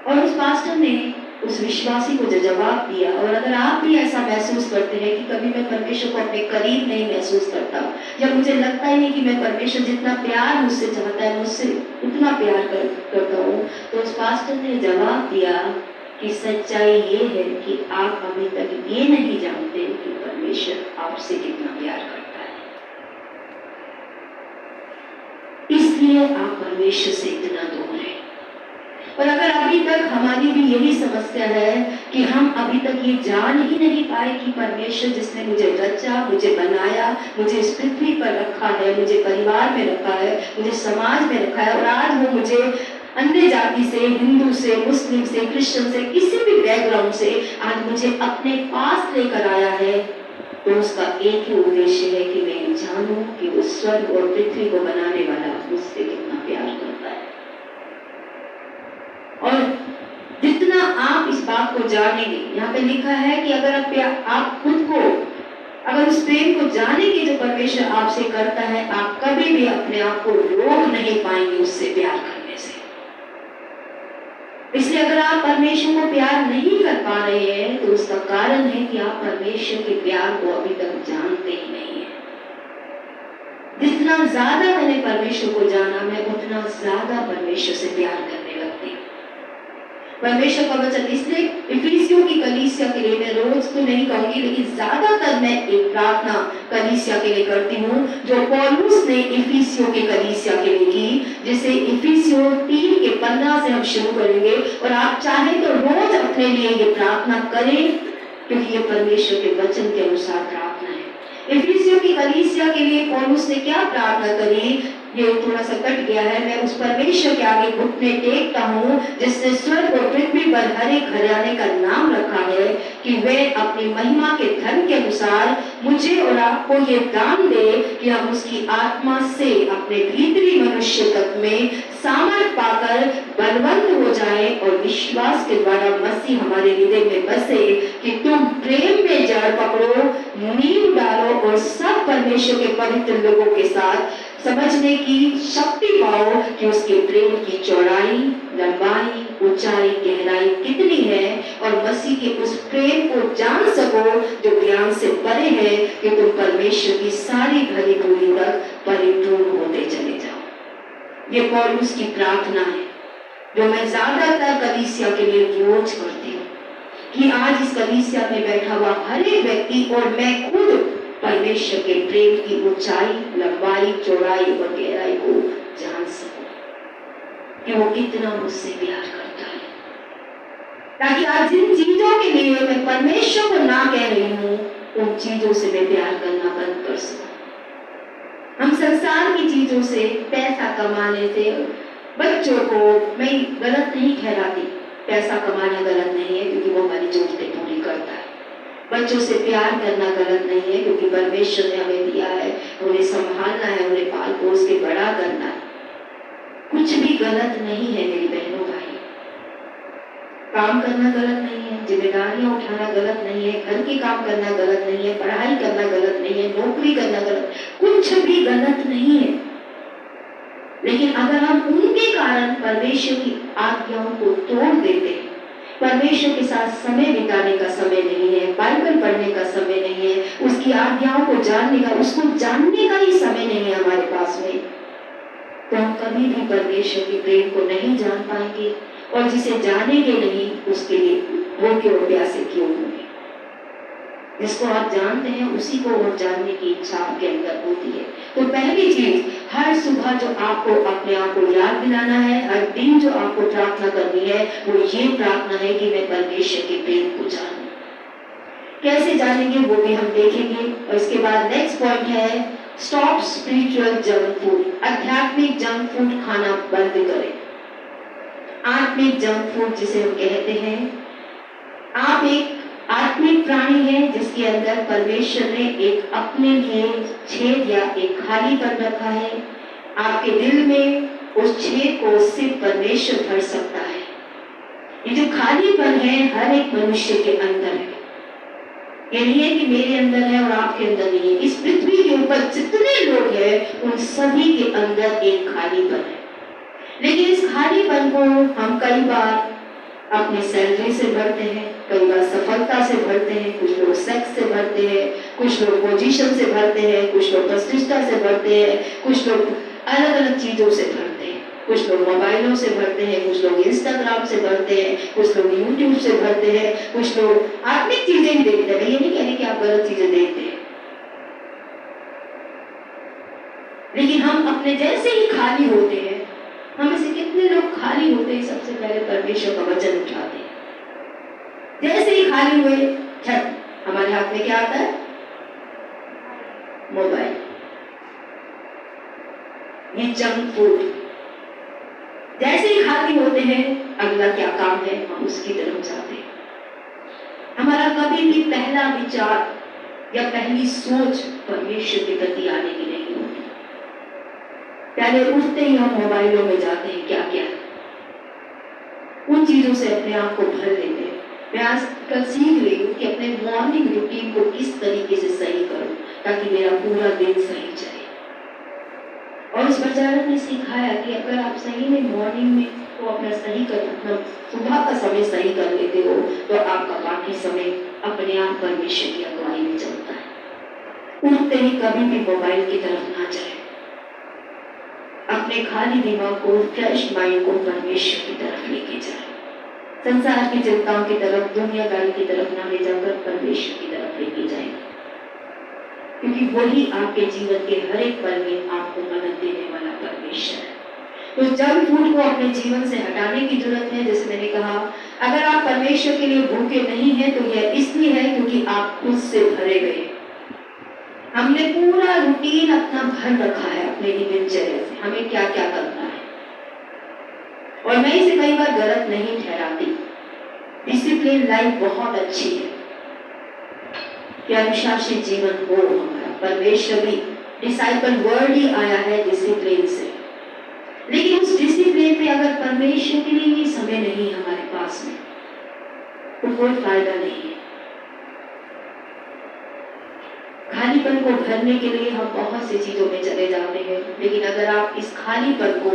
और उस पास्टर ने उस विश्वासी को जो जवाब दिया, और अगर आप भी ऐसा महसूस करते हैं कि कभी मैं परमेश्वर को अपने करीब नहीं महसूस करता, या मुझे लगता ही नहीं कि मैं परमेश्वर जितना प्यार मुझसे चाहता है मुझसे उतना प्यार करता हूँ, तो उस पास्टर ने जवाब दिया कि सच्चाई ये है कि आप अभी तक ये नहीं जानते कि परमेश्वर आपसे कितना प्यार करता है, इसलिए आप परमेश्वर से इतना दूर हैं। और अगर अभी तक हमारी भी यही समस्या है कि हम अभी तक ये जान ही नहीं पाए कि परमेश्वर जिसने मुझे रचा, मुझे बनाया, मुझे इस पृथ्वी पर रखा है, मुझे परिवार में रखा है, मुझे समाज में रखा है, और आज वो मुझे अन्य जाति से, हिंदू से, मुस्लिम से, क्रिश्चियन से, किसी भी बैकग्राउंड से आज मुझे अपने पास लेकर आया है, तो उसका एक ही उद्देश्य है कि मैं जानूं कि वो स्वर्ग और पृथ्वी को बनाने वाला मुझसे कितना प्यार करता है। और जितना आप इस बात को जानेंगे, यहाँ पे लिखा है कि अगर आप खुद को, अगर उस प्रेम को जानेंगे जो परमेश्वर आपसे करता है, आप कभी भी अपने आप को रोक नहीं पाएंगे उससे प्यार करने से। इसलिए अगर आप परमेश्वर को प्यार नहीं कर पा रहे हैं तो उसका कारण है कि आप परमेश्वर के प्यार को अभी तक जानते ही नहीं है। जितना ज्यादा मैंने परमेश्वर को जाना, मैं उतना ज्यादा परमेश्वर से प्यार करने लगती हूँ। परमेश्वर का वचन, इसलिए इफिसियों की कलीसिया के लिए मैं रोज तो नहीं कहूंगी, लेकिन ज्यादातर मैं एक प्रार्थना कलीसिया के लिए करती हूँ जो पौलुस ने इफिसियों की कलीसिया के लिए की, जिसे इफिसियों 3:15 से हम शुरू करेंगे। और आप चाहे तो रोज अपने लिए ये प्रार्थना करें, क्योंकि ये परमेश्वर के वचन के अनुसार प्रार्थना है। इफिसियों की कलीसिया के लिए पौलुस ने क्या प्रार्थना करी, ये थोड़ा सा कट गया है, मैं उस परमेश्वर के आगे घुटने टेकता हूँ जिसने स्वर्ग और पृथ्वी पर हर एक घराने का नाम रखा है, कि वह अपनी महिमा के धन के अनुसार मुझे और आपको ये दान दे कि हम उसकी आत्मा से अपने भीतरी मनुष्य तक में सामर्थ पाकर बलवंत हो जाएं और विश्वास के द्वारा मसीह हमारे हृदय में बसे कि तुम प्रेम में जड़ पकड़ो, नींव डालो और सब परमेश्वर के पवित्र लोगों के साथ समझने की शक्ति पाओ कि उसके प्रेम की चौड़ाई, लंबाई, ऊंचाई, गहराई कितनी है और मसीह के उस प्रेम को जान सको जो ज्ञान से परे है कि तुम परमेश्वर की सारी भली बुरी तक परिपूर्ण होते चले जाओ। ये पौलुस की प्रार्थना है जो मैं ज्यादातर कलीसिया के लिए रोज करती हूँ कि आज इस कलीसिया में बैठा हुआ हर एक व्यक्ति और मैं खुद परमेश्वर के प्रेम की ऊंचाई, लंबाई, चौड़ाई और गहराई को जान सकूं कि वो कितना मुझसे प्यार करता है, ताकि आज जिन चीजों के लिए मैं परमेश्वर को ना कह रही हूँ उन चीजों से मैं प्यार करना बंद कर सकूं। हम संसार की चीजों से, पैसा कमाने से, बच्चों को मैं गलत नहीं ठहराती, पैसा कमाना गलत नहीं है क्योंकि वो हमारी जरूरतें पूरी करता है। बच्चों से प्यार करना गलत नहीं है क्योंकि परमेश्वर ने हमें दिया है, उन्हें संभालना है, उन्हें पाल पोस के बड़ा करना है। कुछ भी गलत नहीं है मेरी बहनों भाई। काम करना गलत नहीं है, जिम्मेदारियां उठाना गलत नहीं है, घर के काम करना गलत नहीं है, पढ़ाई करना गलत नहीं है, नौकरी करना गलत, कुछ भी गलत नहीं है। लेकिन अगर हम उनके कारण परमेश्वर की आज्ञाओं को तोड़ देते हैं, परमेश्वर के साथ समय बिताने का समय नहीं है, बाइबल पढ़ने का समय नहीं है, उसकी आज्ञाओं को जानने का, उसको जानने का ही समय नहीं है हमारे पास में, तो हम कभी भी परमेश्वर के प्रेम को नहीं जान पाएंगे और जिसे जानेंगे नहीं उसके लिए भूखे और प्यासे क्यों होंगे। जिसको आप जानते हैं उसी को और जानने की इच्छा आपके अंदर होती है। तो पहली चीज, हर सुबह जो आपको अपने आप को याद दिलाना है, हर दिन जो आपको प्रार्थना करनी है, वो ये प्रार्थना है कि मैं परमेश्वर के प्रेम को जानूं। कैसे जानेंगे वो भी हम देखेंगे। और इसके बाद नेक्स्ट पॉइंट है स्टॉप स्पिरिचुअल जंक फूड। आध्यात्मिक जंक फूड खाना बंद करें। आत्मिक जंक फूड जिसे हम कहते हैं, आप एक आत्मिक प्राणी है जिसके अंदर परमेश्वर ने एक अपने लिए छेद या एक खालीपन रखा है। आपके दिल में उस छेद को सिर्फ परमेश्वर भर सकता है। ये जो खालीपन है हर एक मनुष्य के अंदर है। ये नहीं है कि मेरे अंदर है और आपके अंदर नहीं है। इस पृथ्वी के ऊपर जितने लोग हैं उन सभी के अंदर एक खालीपन है। लेकिन इस खालीपन को हम कई बार अपनी सैलरी से भरते हैं, कई बार सफलता से भरते हैं, कुछ लोग सेक्स से भरते हैं, कुछ लोग पोजीशन से भरते हैं, कुछ लोग प्रतिष्ठा से भरते हैं, कुछ लोग अलग अलग चीजों से भरते हैं, कुछ लोग मोबाइलों से भरते हैं, कुछ लोग इंस्टाग्राम से भरते हैं, कुछ लोग यूट्यूब से भरते हैं, कुछ लोग आत्मिक चीजें भी देखते हैं। ये नहीं कहने कि आप गलत चीजें देखते हैं, लेकिन हम अपने जैसे ही खाली होते हैं, हम से कितने लोग खाली होते हैं, सबसे पहले परमेश्वर का वचन उठाते हैं। जैसे ही खाली हुए झट हमारे हाथ में क्या आता है? मोबाइल। ये जंक फूड। जैसे ही खाली होते हैं अगला क्या काम है हम उसकी तरफ जाते हैं। हमारा कभी भी पहला विचार या पहली सोच परमेश्वर के प्रति आने की नहीं होती। पहले उठते ही हम मोबाइलों में जाते हैं, क्या क्या उन चीजों से अपने आप को भर लेते हैं। मैं आजकल सीख रही हूँ कि अपने मॉर्निंग रूटीन को किस तरीके से सही करूं ताकि मेरा पूरा दिन सही चले। और इस प्रचारक ने सिखाया कि अगर आप सही में मॉर्निंग में तो अपना सही कर, अपना सुबह का समय सही कर लेते हो तो आपका बाकी समय अपने आप परमेश्वर की अगुवाई में चलता है। उठते ही कभी भी मोबाइल की तरफ ना जाए। अपने खाली दिमाग को, फ्रेश माइंड को परमेश्वर की तरफ लेके जाए। संसार की चिंताओं की तरफ, दुनियादारी की तरफ ना ले जाकर परमेश्वर की तरफ लेके जाए, क्योंकि वही आपके जीवन के हर एक पल में आपको मदद देने वाला परमेश्वर है। तो जंक फूड को अपने जीवन से हटाने की जरूरत है। जैसे मैंने कहा, अगर आप परमेश्वर के लिए भूखे नहीं हैं तो यह इसलिए है क्योंकि आप खुद से भरे गए। हमने पूरा रूटीन अपना भर रखा है अपने दिनचर्या से, हमें क्या क्या करना है। और मैं इसे कई बार गलत नहीं ठहराती। डिसिप्लिन लाइफ बहुत अच्छी है कि अनुशासित जीवन हो हमारा। परमेश्वर भी डिसाइपल वर्ड ही आया है डिसिप्लिन से। लेकिन उस डिसिप्लिन में अगर परमेश्वर के लिए ही समय नहीं हमारे पास पास में, तो कोई फायदा नहीं है। खालीपन को भरने के लिए हम बहुत सी चीजों में चले जाते हैं, लेकिन अगर आप इस खालीपन को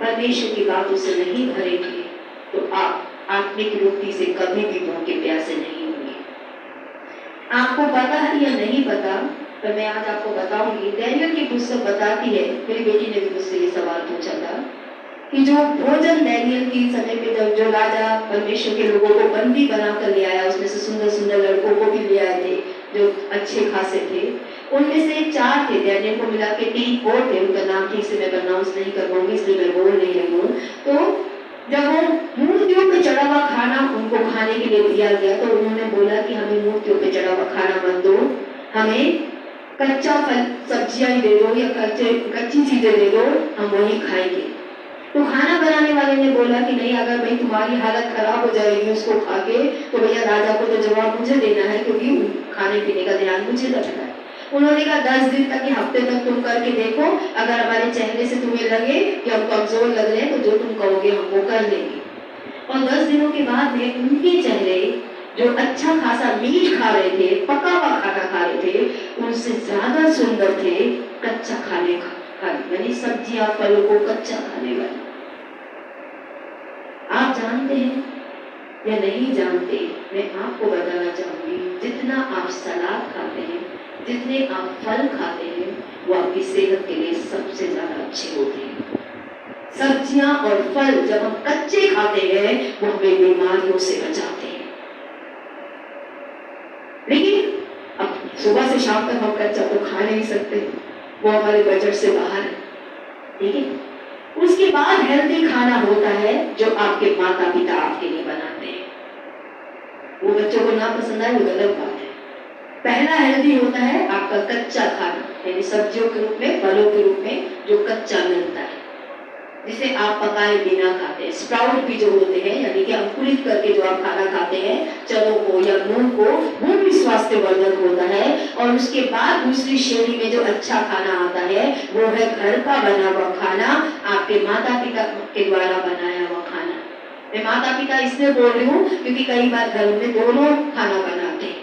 परमेश्वर की बातों से नहीं भरेंगे तो आप आत्मिक रोटी से कभी भी भूखे प्यासे नहीं होंगे। आपको पता है या नहीं पता, पर मैं आज आपको बताऊंगी। डैनियल की पुस्तक बताती है, मेरी बेटी ने भी मुझसे ये सवाल पूछा था कि जो भोजन डैनियल की समय पे जब जो राजा परमेश्वर के लोगों को बंदी बनाकर ले आया, उसमें से सुंदर सुंदर लड़कों को भी ले आए थे जो अच्छे खासे थे, उनमें से 4 थे, डैनियल को मिला के 3 और थे, उनका नाम ठीक से मैं प्रोनाउंस नहीं कर पाऊंगी इसलिए मैं बोल नहीं रही हूँ। तो जब वो मूर्तियों पे चढ़ा हुआ खाना उनको खाने के लिए दिया गया तो उन्होंने बोला कि हमें मूर्तियों पे चढ़ा हुआ खाना मत दो, हमें कच्चा फल सब्जियां ही दे दो या कच्ची चीजें दे दो, हम वही खाएंगे। तो खाना बनाने वाले ने बोला कि नहीं, अगर भाई तुम्हारी हालत खराब हो जाएगी उसको खा के तो भैया राजा को तो जवाब मुझे देना है, क्योंकि खाने पीने का ध्यान मुझे रखना है। उन्होंने कहा 10 दिन तक या हफ्ते तक तुम करके देखो, अगर हमारे चेहरे से तुम्हें लगे कि हम कमजोर लग रहे हैं तो जो तुम कहोगे हम वो कर लेंगे। और 10 दिनों के बाद में उनके चेहरे जो अच्छा खासा मीट खा रहे थे, पका हुआ खाना खा रहे थे, उनसे ज्यादा सुंदर थे कच्चा खाने का, यानी सब्जियां फलों को कच्चा खाने वाले। आप जानते हैं या नहीं जानते, मैं आपको बताना चाहूंगी, जितना आप सलाद खाते हैं, जितने आप फल खाते हैं, वो आपकी सेहत के लिए सबसे ज्यादा अच्छे होते हैं। सब्जियां और फल जब हम कच्चे खाते हैं वो हमें बीमारियों से बचाते हैं, लेकिन अब सुबह से शाम तक हम कच्चा तो खा नहीं सकते, वो हमारे बजट से बाहर है। ठीक है, उसके बाद हेल्दी खाना होता है जो आपके माता पिता आपके लिए बनाते हैं। वो बच्चों को ना पसंद आए वो गलत बात है। पहला हेल्दी होता है आपका कच्चा खाना, यानी सब्जियों के रूप में, फलों के रूप में जो कच्चा मिलता है, जिसे आप पकाए बिना खाते हैं। स्प्राउट भी जो होते हैं, यानी कि अंकुरित करके जो आप खाना खाते हैं, चनों को या मूंग को, वो भी स्वास्थ्यवर्धक होता है। और उसके बाद दूसरी श्रेणी में जो अच्छा खाना आता है वो है घर का बना हुआ खाना, आपके माता पिता के द्वारा बनाया हुआ खाना। मैं माता पिता इसलिए बोल रही हूँ क्योंकि कई बार घर में दोनों खाना बनाते हैं।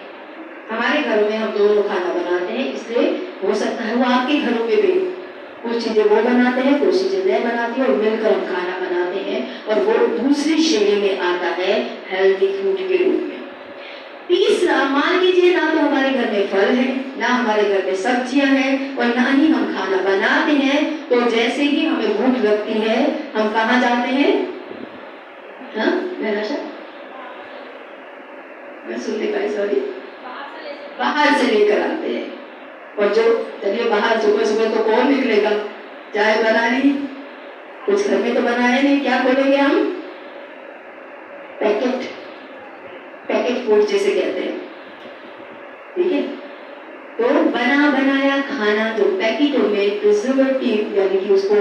हमारे घरों में हम दोनों खाना बनाते हैं, इसलिए हो सकता है वो आपके घरों में भी कुछ चीजें वो बनाते हैं, कुछ चीजें मैं बनाती हूँ, और मिलकर हम खाना बनाते हैं, और वो दूसरी श्रेणी में आता है हेल्दी फूड के रूप में। तीसरा, मान लीजिए ना तो हमारे घर में फल है, ना हमारे घर में सब्जियां हैं, और ना ही हम खाना बनाते हैं, तो जैसे ही हमें भूख लगती है हम कहाँ जाते हैं? हाँ, मैं सुन नहीं पाई, सॉरी, बाहर से लेकर आते हैं। और जो चलिए बाहर सुबह सुबह तो कौन निकलेगा, चाय बना ली, कुछ घर में तो बनाया नहीं, क्या खोलेंगे हम? पैकेट फूड जिसे कहते हैं। ठीक है, तो बना बनाया खाना जो पैकेटों में प्रिजर्वेटिव यानी कि उसको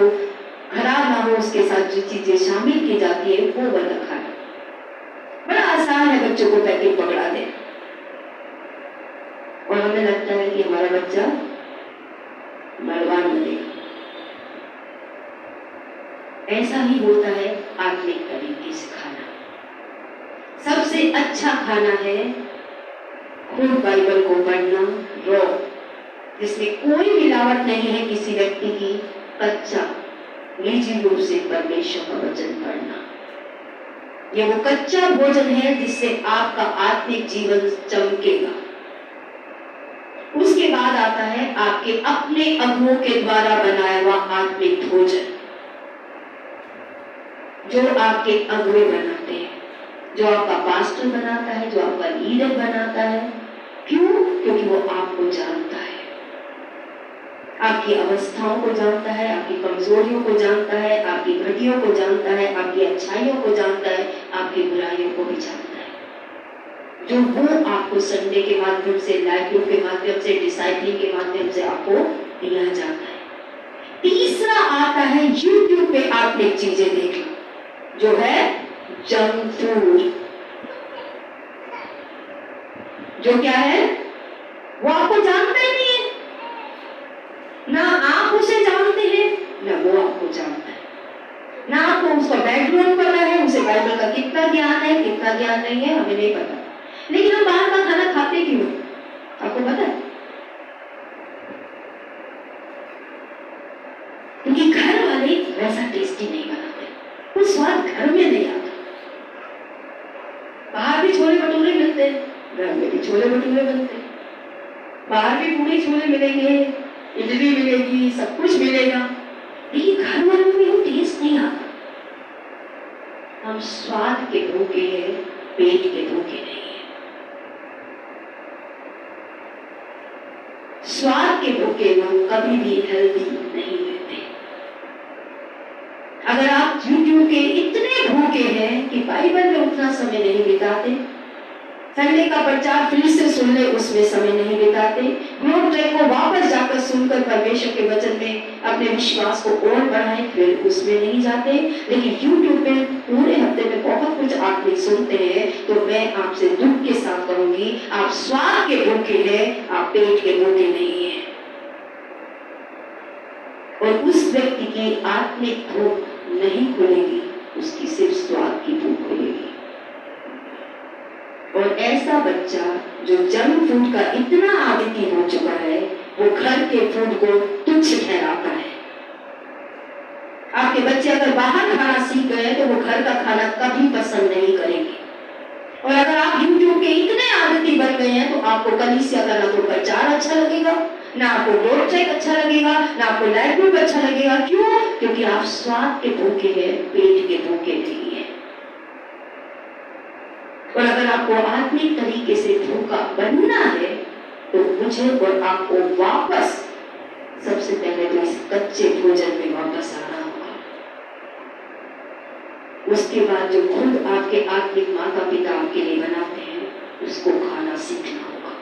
खराब ना हो उसके साथ जो चीजें शामिल की जाती है वो वाला खाना। बड़ा आसान है बच्चों को पैकेट पकड़ा दे, और हमें लगता है कि हमारा बच्चा बलवान बनेगा। ऐसा ही होता है आत्मिक तरीके से खाना। सबसे अच्छा खाना है खुद बाइबल को पढ़ना, रॉ, जिसमें कोई मिलावट नहीं है किसी व्यक्ति की, कच्चा निजी रूप से परमेश्वर का वचन पढ़ना। ये वो कच्चा भोजन है जिससे आपका आत्मिक जीवन चमकेगा। उसके बाद आता है आपके अपने अगुओं के द्वारा बनाया हुआ आत्मिक भोजन, जो आपके अगुए बनाते हैं, जो आपका पास्टर बनाता है, जो आपका लीडर बनाता है। क्यों? क्योंकि वो आपको जानता है, आपकी अवस्थाओं को जानता है, आपकी कमजोरियों को जानता है, आपकी घटियों को जानता है, आपकी अच्छाइयों को जानता है, आपकी बुराइयों को भी जानता है। जो वो आपको संडे के माध्यम से, लाइफ ग्रुप के माध्यम से, डिसाइपलिंग के माध्यम से आपको दिया जाता है। तीसरा आता है यूट्यूब पे आत्मिक चीजें देखना, जो है जंक फूड। जो क्या है वो आपको जानता ही नहीं है, ना आप उसे जानते हैं ना वो आपको जानता है, ना आपको उसका बैकग्राउंड पता है, उसे बाइबल का कितना कितना ज्ञान है कितना ज्ञान नहीं है हमें नहीं पता, लेकिन हम बाहर का खाना खाते क्यों हैं? आपको पता है? क्योंकि घर वाले वैसा टेस्टी नहीं बनाते, वो स्वाद घर में नहीं आता। बाहर भी छोले भटूरे मिलते हैं, घर में भी छोले भटूरे बनते हैं, बाहर भी पूरी छोले मिलेंगे, इडली मिलेगी, सब कुछ मिलेगा, लेकिन घर वालों में वो टेस्ट नहीं आता। हम स्वाद के भूखे हैं, पेट के भूखे नहीं है। स्वाद के भूखे लोग कभी भी हेल्दी नहीं रहते। अगर आप यूट्यूब के इतने भूखे हैं कि बाइबल में उतना समय नहीं बिताते, संडे का प्रचार फिर से सुन ले उसमें समय नहीं बिताते, ग्लोब ट्रैक को वापस जाकर सुनकर परमेश्वर के वचन में अपने विश्वास को और बढ़ाएं फिर उसमें नहीं जाते, लेकिन यूट्यूब पे पूरे हफ्ते में बहुत कुछ आप भी सुनते हैं, तो मैं आपसे दुख के साथ कहूंगी, आप स्वाद के भूखे हैं, आप पेट के भूखे नहीं है। और उस व्यक्ति की आत्मिक भूख नहीं खुलेगी, उसकी सिर्फ स्वाद की भूख खुलेगी। और ऐसा बच्चा जो जंक फूड का इतना आदी हो चुका है, वो घर के फूड को तुच्छ ठहराता है। आपके बच्चे अगर बाहर खाना सीख गए तो वो घर का खाना कभी पसंद नहीं करेंगे। और अगर आप यूट्यूब के इतने आदती बन गए हैं तो आपको कलीसिया का ना तो प्रचार अच्छा लगेगा, ना आपको ग्लोब ट्रैक अच्छा लगेगा, ना आपको लाइफ ग्रुप अच्छा लगेगा। क्यों? क्योंकि आप स्वाद के भूखे हैं, पेट के भूखे नहीं है। और अगर आपको आत्मिक तरीके से भूखा बनना है तो मुझे और आपको वापस सबसे पहले तो इस कच्चे भोजन में वापस आना होगा। उसके बाद जो खुद आपके आत्मिक माता पिता आपके लिए बनाते हैं उसको खाना सीखना होगा।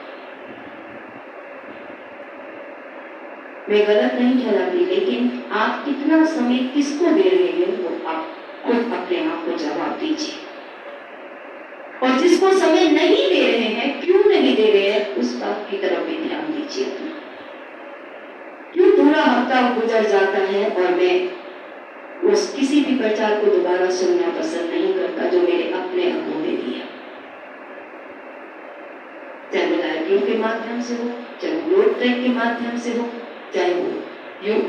मैं गलत नहीं ठहराती, लेकिन आप कितना समय किसको दे रहे हैं वो आप खुद अपने आप को जवाब दीजिए। और जिसको समय नहीं दे रहे हैं, क्यों नहीं दे रहे हैं, उस बात की तरफ भी ध्यान दीजिए अपना। क्यों पूरा हफ्ता गुजर जाता है और मैं उस किसी भी प्रचार को दोबारा सुनना पसंद नहीं करता जो मेरे अपने अनुभव ने दिया, चाहे वो लाइव के माध्यम से हो, चाहे वो ग्लोब ट्रैक के माध्यम से हो, चाहे वो यूं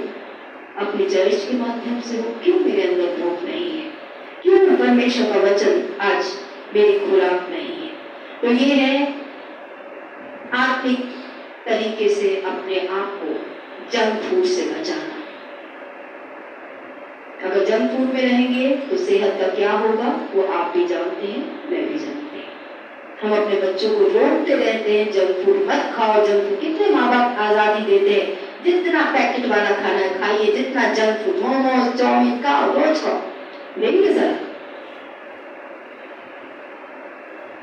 अपने चर्च के माध्यम से हो। क्यों मेरे अंदर भूख नहीं है? क्यों परमेश्वर का वचन आज मेरी खुराक नहीं है? तो ये है आत्मिक तरीके से अपने आप को जंक फूड से बचाना। अगर जंक फूड में रहेंगे तो सेहत का क्या होगा वो आप भी जानते हैं, मैं भी जानती हूँ। हम अपने बच्चों को रोकते रहते हैं जंक फूड मत खाओ, जंक फूड। कितने माँ बाप आजादी देते हैं, जितना पैकेट वाला खाना खाइए, जितना जंक फूड, मोमोज चाउमीन खाओ, रोज खाओ। लेकिन सर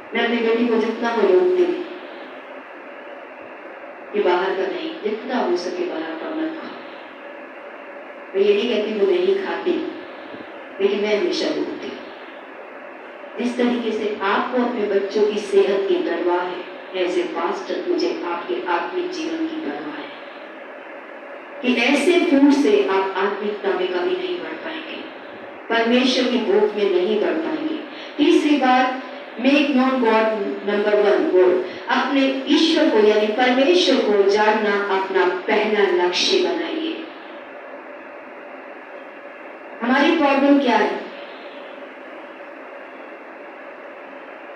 मैं अपनी बेटी को जितना वो रोकती हूँ कि बाहर का नहीं, जितना हो सके बाहर का मत खाओ। मैं ये नहीं कहती वो नहीं खाती, लेकिन मैं हमेशा रोकती हूँ। जिस तरीके से आपको अपने बच्चों की सेहत की परवाह है, ऐसे पास्टर मुझे आपके आत्मिक जीवन की परवाह है कि ऐसे फूड से आप आत्मिकता में कभी नहीं बढ़ पाएंगे, परमेश्वर की भूख में नहीं बढ़ पाएंगे। तीसरी बात, मेक नोन गॉड, नंबर 1 गोल, अपने ईश्वर को यानी परमेश्वर को जानना अपना पहला लक्ष्य बनाइए। हमारी प्रॉब्लम क्या है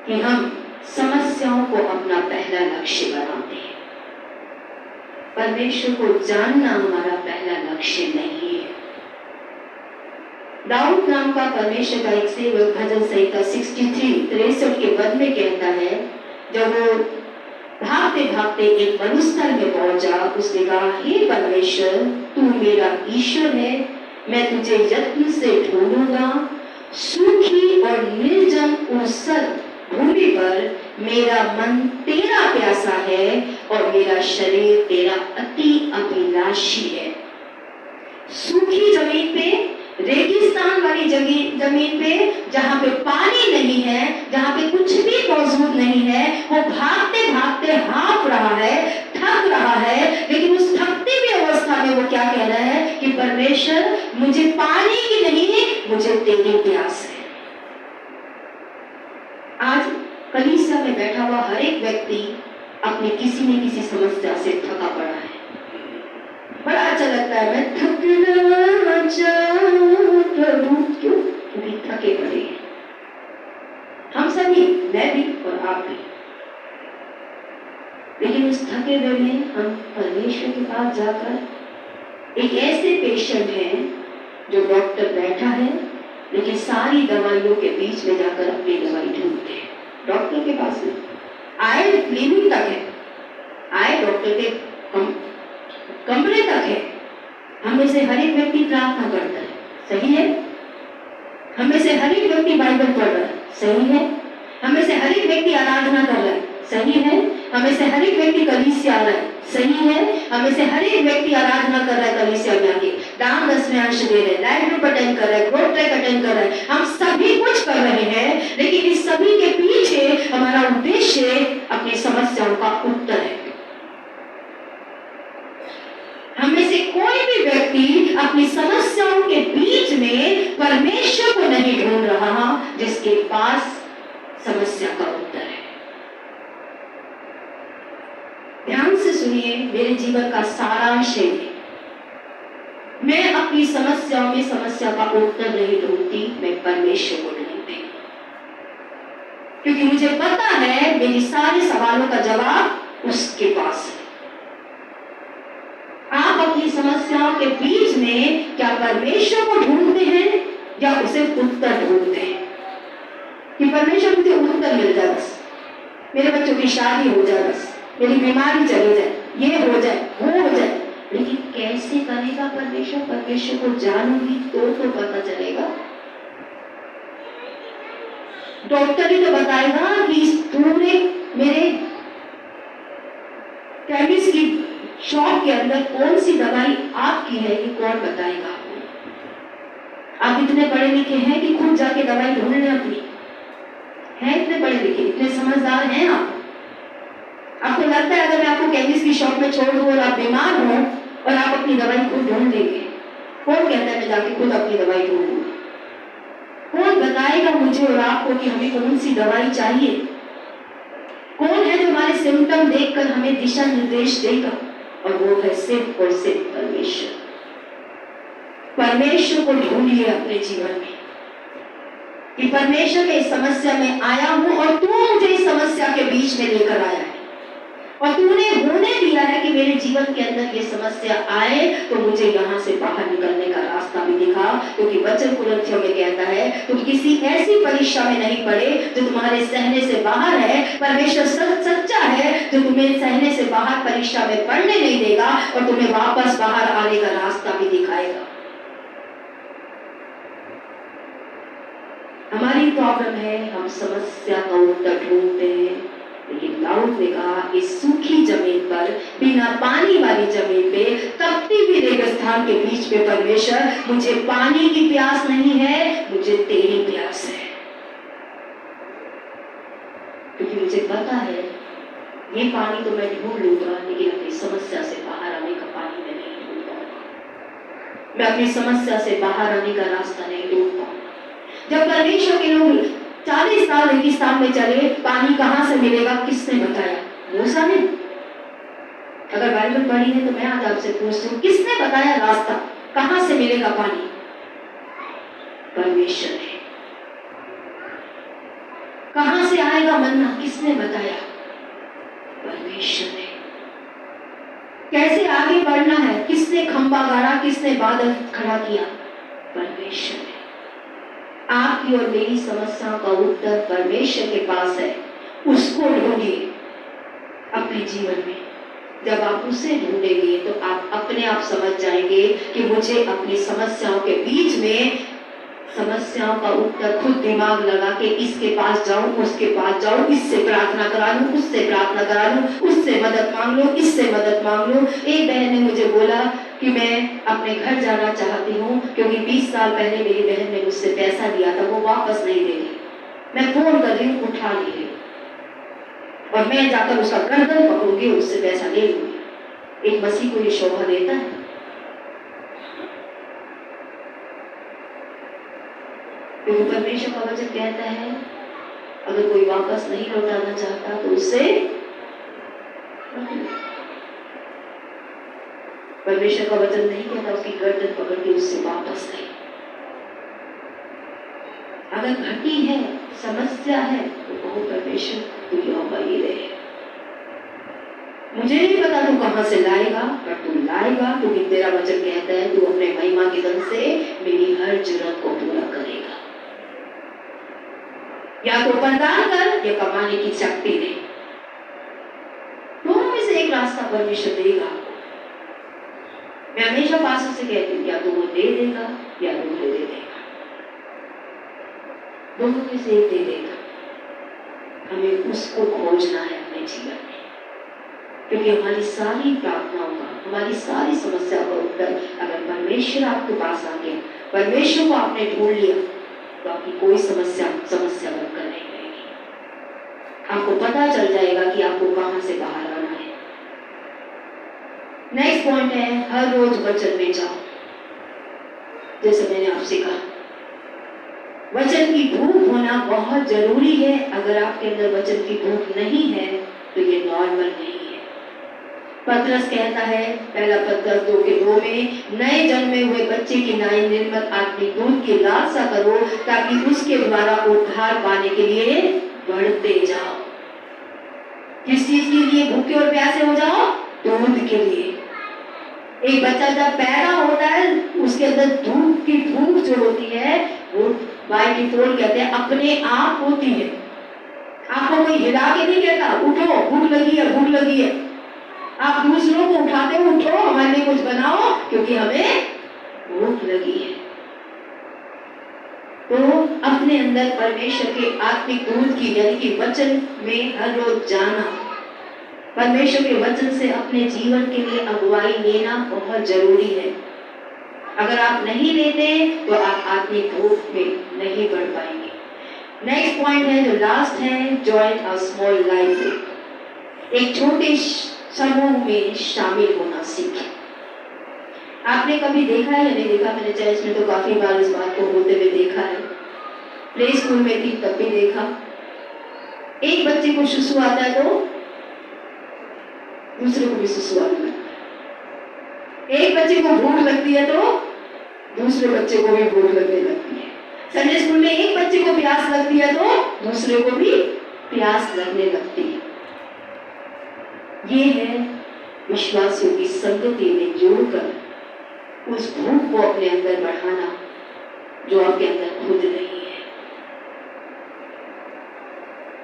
कि हम समस्याओं को अपना पहला लक्ष्य बनाते हैं। परमेश्वर को जानना हमारा पहला लक्ष्य नहीं है। दाऊद नाम का परमेश्वर का एक सेवक भजन संहिता 63 के पद में कहता है, जब वो भागते भागते एक मरुस्थल में पहुंचा, उसने कहा, हे परमेश्वर तू मेरा ईश्वर है, मैं तुझे यत्न से ढूंढूंगा। सूखी और निर्जन ऊसर भूमि पर मेरा मन तेरा प्यासा है और मेरा शरीर तेरा अति अभिलाषी है। सूखी जमीन पे, रेगिस्तान वाली जमीन पे, जहाँ पे पानी नहीं है, जहाँ पे कुछ भी मौजूद नहीं है, वो भागते भागते हाँफ रहा है, थक रहा है, लेकिन उस थकती हुई अवस्था में वो क्या कह रहा है कि परमेश्वर मुझे पानी की नहीं, मुझे तेरी प्यास है। आज कलीसिया में बैठा हुआ हर एक व्यक्ति अपनी किसी न किसी समस्या से थका पड़ा है। बड़ा अच्छा लगता है, मैं थकना चाहूं प्रभु, क्यों? क्योंकि थके पड़े हैं हम सभी, मैं भी और आप भी। लेकिन उस थके हुए में हम परमेश्वर के पास जाकर, एक ऐसे पेशेंट हैं जो डॉक्टर बैठा है लेकिन सारी दवाइयों के बीच में जाकर अपनी दवाई ढूंढते हैं। डॉक्टर के पास में आए क्लिनिक तक है, आए डॉक्टर के कमरे तक है। हमें से हर एक व्यक्ति प्रार्थना करता है, सही है। हमें से हर एक व्यक्ति बाइबल पढ़ रहा है, सही है। हमें से हर एक व्यक्ति आराधना कर रहा है, सही है। हमें से हर एक व्यक्ति कलीसिया आ रहा है, सही है। हमें से हर एक व्यक्ति आराधना कर रहा है, कलीसिया में आके दान दसवें अंश दे रहे हैं, लाइव ग्रुप अटेंड कर रहे हैं, ग्रुप ट्रैक अटेंड कर रहे हैं। हम सभी कुछ कर रहे हैं, लेकिन इस सभी के पीछे हमारा उद्देश्य अपनी समस्याओं का उत्तर है। हमें से कोई भी व्यक्ति अपनी समस्याओं के बीच में परमेश्वर को नहीं ढूंढ रहा जिसके पास समस्या का उत्तर है। ध्यान से सुनिए, मेरे जीवन का सारांश है। मैं अपनी समस्याओं में समस्या का उत्तर नहीं ढूंढती, मैं परमेश्वर को ढूंढती हूं, क्योंकि मुझे पता है मेरी सारे सवालों का जवाब उसके पास है। आप अपनी समस्याओं के बीच में क्या परमेश्वर को ढूंढते हैं या उसे उत्तर ढूंढते हैं कि परमेश्वर मुझे उत्तर मिल जाए, बस मेरे बच्चों की शादी हो जाए, बस मेरी बीमारी चली जाए, ये हो जाए, वो हो जाए। लेकिन कैसे करेगा परमेश्वर? परमेश्वर को जानूंगी तो पता चलेगा। डॉक्टर ही तो बताएगा कि तूने मेरे केमिस्ट की शॉप के अंदर कौन सी दवाई आपकी है, ये कौन बताएगा? आप इतने पढ़े लिखे हैं कि खुद जाके दवाई ढूंढ लें अपनी, हैं इतने पढ़े लिखे, इतने समझदार हैं आप। आपको लगता है अगर मैं आपको केमिस्ट की शॉप में छोड़ दूं और आप बीमार हो और आप अपनी दवाई खुद ढूंढ लेंगे? कौन कहता है मैं जाके खुद अपनी दवाई ढूंढूंगा? कौन बताएगा मुझे और आपको कि हमें कौन सी दवाई चाहिए? कौन है जो हमारे सिम्टम देखकर हमें दिशा निर्देश देगा? और वो है सिर्फ और सिर्फ परमेश्वर। परमेश्वर को ढूंढिए अपने जीवन में कि परमेश्वर मैं इस समस्या में आया हूं और तू मुझे इस समस्या के बीच में लेकर आया है और तूने होने दिया है कि मेरे जीवन के अंदर ये समस्या आए तो मुझे यहाँ से बाहर निकलने का रास्ता भी दिखा। क्योंकि वचन कुरिन्थियों में कहता है तुम किसी ऐसी परीक्षा में नहीं पड़े जो तुम्हारे सहने से बाहर है। परमेश्वर सच्चा है जो तुम्हें सहने से बाहर परीक्षा में पढ़ने नहीं देगा और तुम्हें वापस बाहर आने का रास्ता भी दिखाएगा। हमारी प्रॉब्लम है हम समस्या का उत्तर ढूंढते हैं, लेकिन दाऊद ने कहा इस सूखी जमीन पर, बिना पानी वाली जमीन पे, तपती हुई रेगिस्तान के बीच में परमेश्वर मुझे पानी की प्यास नहीं है, मुझे तेरी प्यास है। क्योंकि मुझे पता है ये पानी तो मैं ढूंढ लूंगा, लेकिन अपनी समस्या से बाहर आने का पानी मैं नहीं ढूंढ पाऊंगा। मैं अपनी समस्या से बाहर आने का रास्ता नहीं ढूंढ पाऊंगा। जब परमेश्वर के लोग 40 साल रेगिस्तान में चले, पानी कहां से मिलेगा किसने बताया? मूसा ने। अगर बाइबल पढ़ी है तो मैं आज आपसे पूछती हूँ, किसने बताया रास्ता कहां से मिलेगा पानी? परमेश्वर ने। कहां से आएगा मन्ना? किसने बताया? परमेश्वर ने। कैसे आगे बढ़ना है? किसने खंबा गाड़ा? किसने बादल खड़ा किया? परमेश्वर ने। आपकी और मेरी समस्याओं का उत्तर परमेश्वर के पास है, उसको ढूंढिए अपने जीवन में। जब आप उसे ढूंढेंगे तो आप अपने आप समझ जाएंगे कि मुझे अपनी समस्याओं के बीच में समस्याओं का उत्तर खुद दिमाग लगा के इसके पास जाऊं, उसके पास जाऊं, इससे प्रार्थना करा लूं, उससे प्रार्थना करा लूं, उससे मदद मांग लूं, इससे मदद मांग लूं। एक बहन ने मुझे बोला कि मैं अपने घर जाना चाहती हूँ क्योंकि 20 साल पहले मेरी बहन ने मुझसे पैसा लिया था, वो वापस नहीं दे रही। मैं फोन कर रही हूँ, उठा नहीं रही और मैं जाकर उसका गर्दन पकड़ूंगी, उससे पैसा ले लूंगी। एक मसीह को ये शोभा देता है? क्योंकि परमेश्वर का वचन कहता है अगर कोई वापस नहीं लौटाना चाहता तो उससे परमेश्वर का वचन नहीं कहता उसकी गर्दन पकड़ के उससे वापस ले। अगर घटी है, समस्या है, तो कहो परमेश्वर तू यहोवा यीरे है। मुझे नहीं पता तू कहां से लाएगा, पर तू लाएगा, क्योंकि तेरा वचन कहता है तू अपने महिमा के धन से मेरी हर जरूरत को पूरा करेगा। या तो प्रदान कर या कमाने की शक्ति दे, दोनों में से एक रास्ता परमेश्वर देगा। मैं हमेशा पास्टर से कहती हूँ, या तो वो दे देगा या दूसरे दे देगा, दोनों में से एक दे देगा। हमें उसको खोजना है अपने जीवन में, क्योंकि हमारी सारी प्रार्थनाओं का, हमारी सारी समस्या का उत्तर अगर परमेश्वर आपके पास आ गया, परमेश्वर को आपने ढूंढ लिया, तो आपकी कोई समस्या बनकर नहीं रहेगी। आपको पता चल जाएगा कि आपको कहां से बाहर आना है। नेक्स्ट पॉइंट है, हर रोज वचन में जाओ। जैसे मैंने आपसे कहा, वचन की भूख होना बहुत जरूरी है। अगर आपके अंदर वचन की भूख नहीं है तो ये नॉर्मल नहीं है। पतरस कहता है, पहला पतरस 2:2 में, नए जन्मे हुए बच्चे की नाई निर्मल आत्मिक दूध की लालसा करो, ताकि उसके द्वारा उद्धार पाने के लिए बढ़ते जाओ। किस चीज के लिए भूखे और प्यासे हो जाओ? दूध के लिए। एक बच्चा जब पैदा होता है, उसके अंदर दूध की भूख जो होती है, वो बाय डिफॉल्ट कहते हैं अपने आप होती है। आपको कोई हिला के नहीं कहता उठो भूख लगी है, भूख लगी है। आप दूसरों को उठाते हो, उठो हमारे लिए कुछ बनाओ, क्योंकि हमें भूख लगी है। तो अपने अंदर परमेश्वर के आत्मिक दूध की, यानी कि वचन में हर रोज जाना, परमेश्वर के वचन से अपने जीवन के लिए अगुवाई लेना बहुत जरूरी है। अगर आप नहीं लेते तो आप आत्मिक भूख में नहीं बढ़ पाएंगे। नेक्स्ट पॉइंट है, जो लास्ट है, join a small life group. एक छोटे समूह में शामिल होना सीखें। आपने कभी देखा है या नहीं देखा? मैंने चर्च में तो काफी बार इस बात को होते हुए देखा है, प्ले स्कूल में थी तब भी देखा। एक बच्चे को सुसु आता है तो दूसरे को भी सुसु आने लगता है। एक बच्चे को भूख लगती है तो दूसरे बच्चे को भी भूख लगने लगती है। संडे स्कूल में एक बच्चे को प्यास लगती है तो दूसरे को भी प्यास लगने लगती है। ये है विश्वासियों की संगति में जोड़कर उस भूख को अपने अंदर बढ़ाना जो आपके अंदर खुद नहीं है।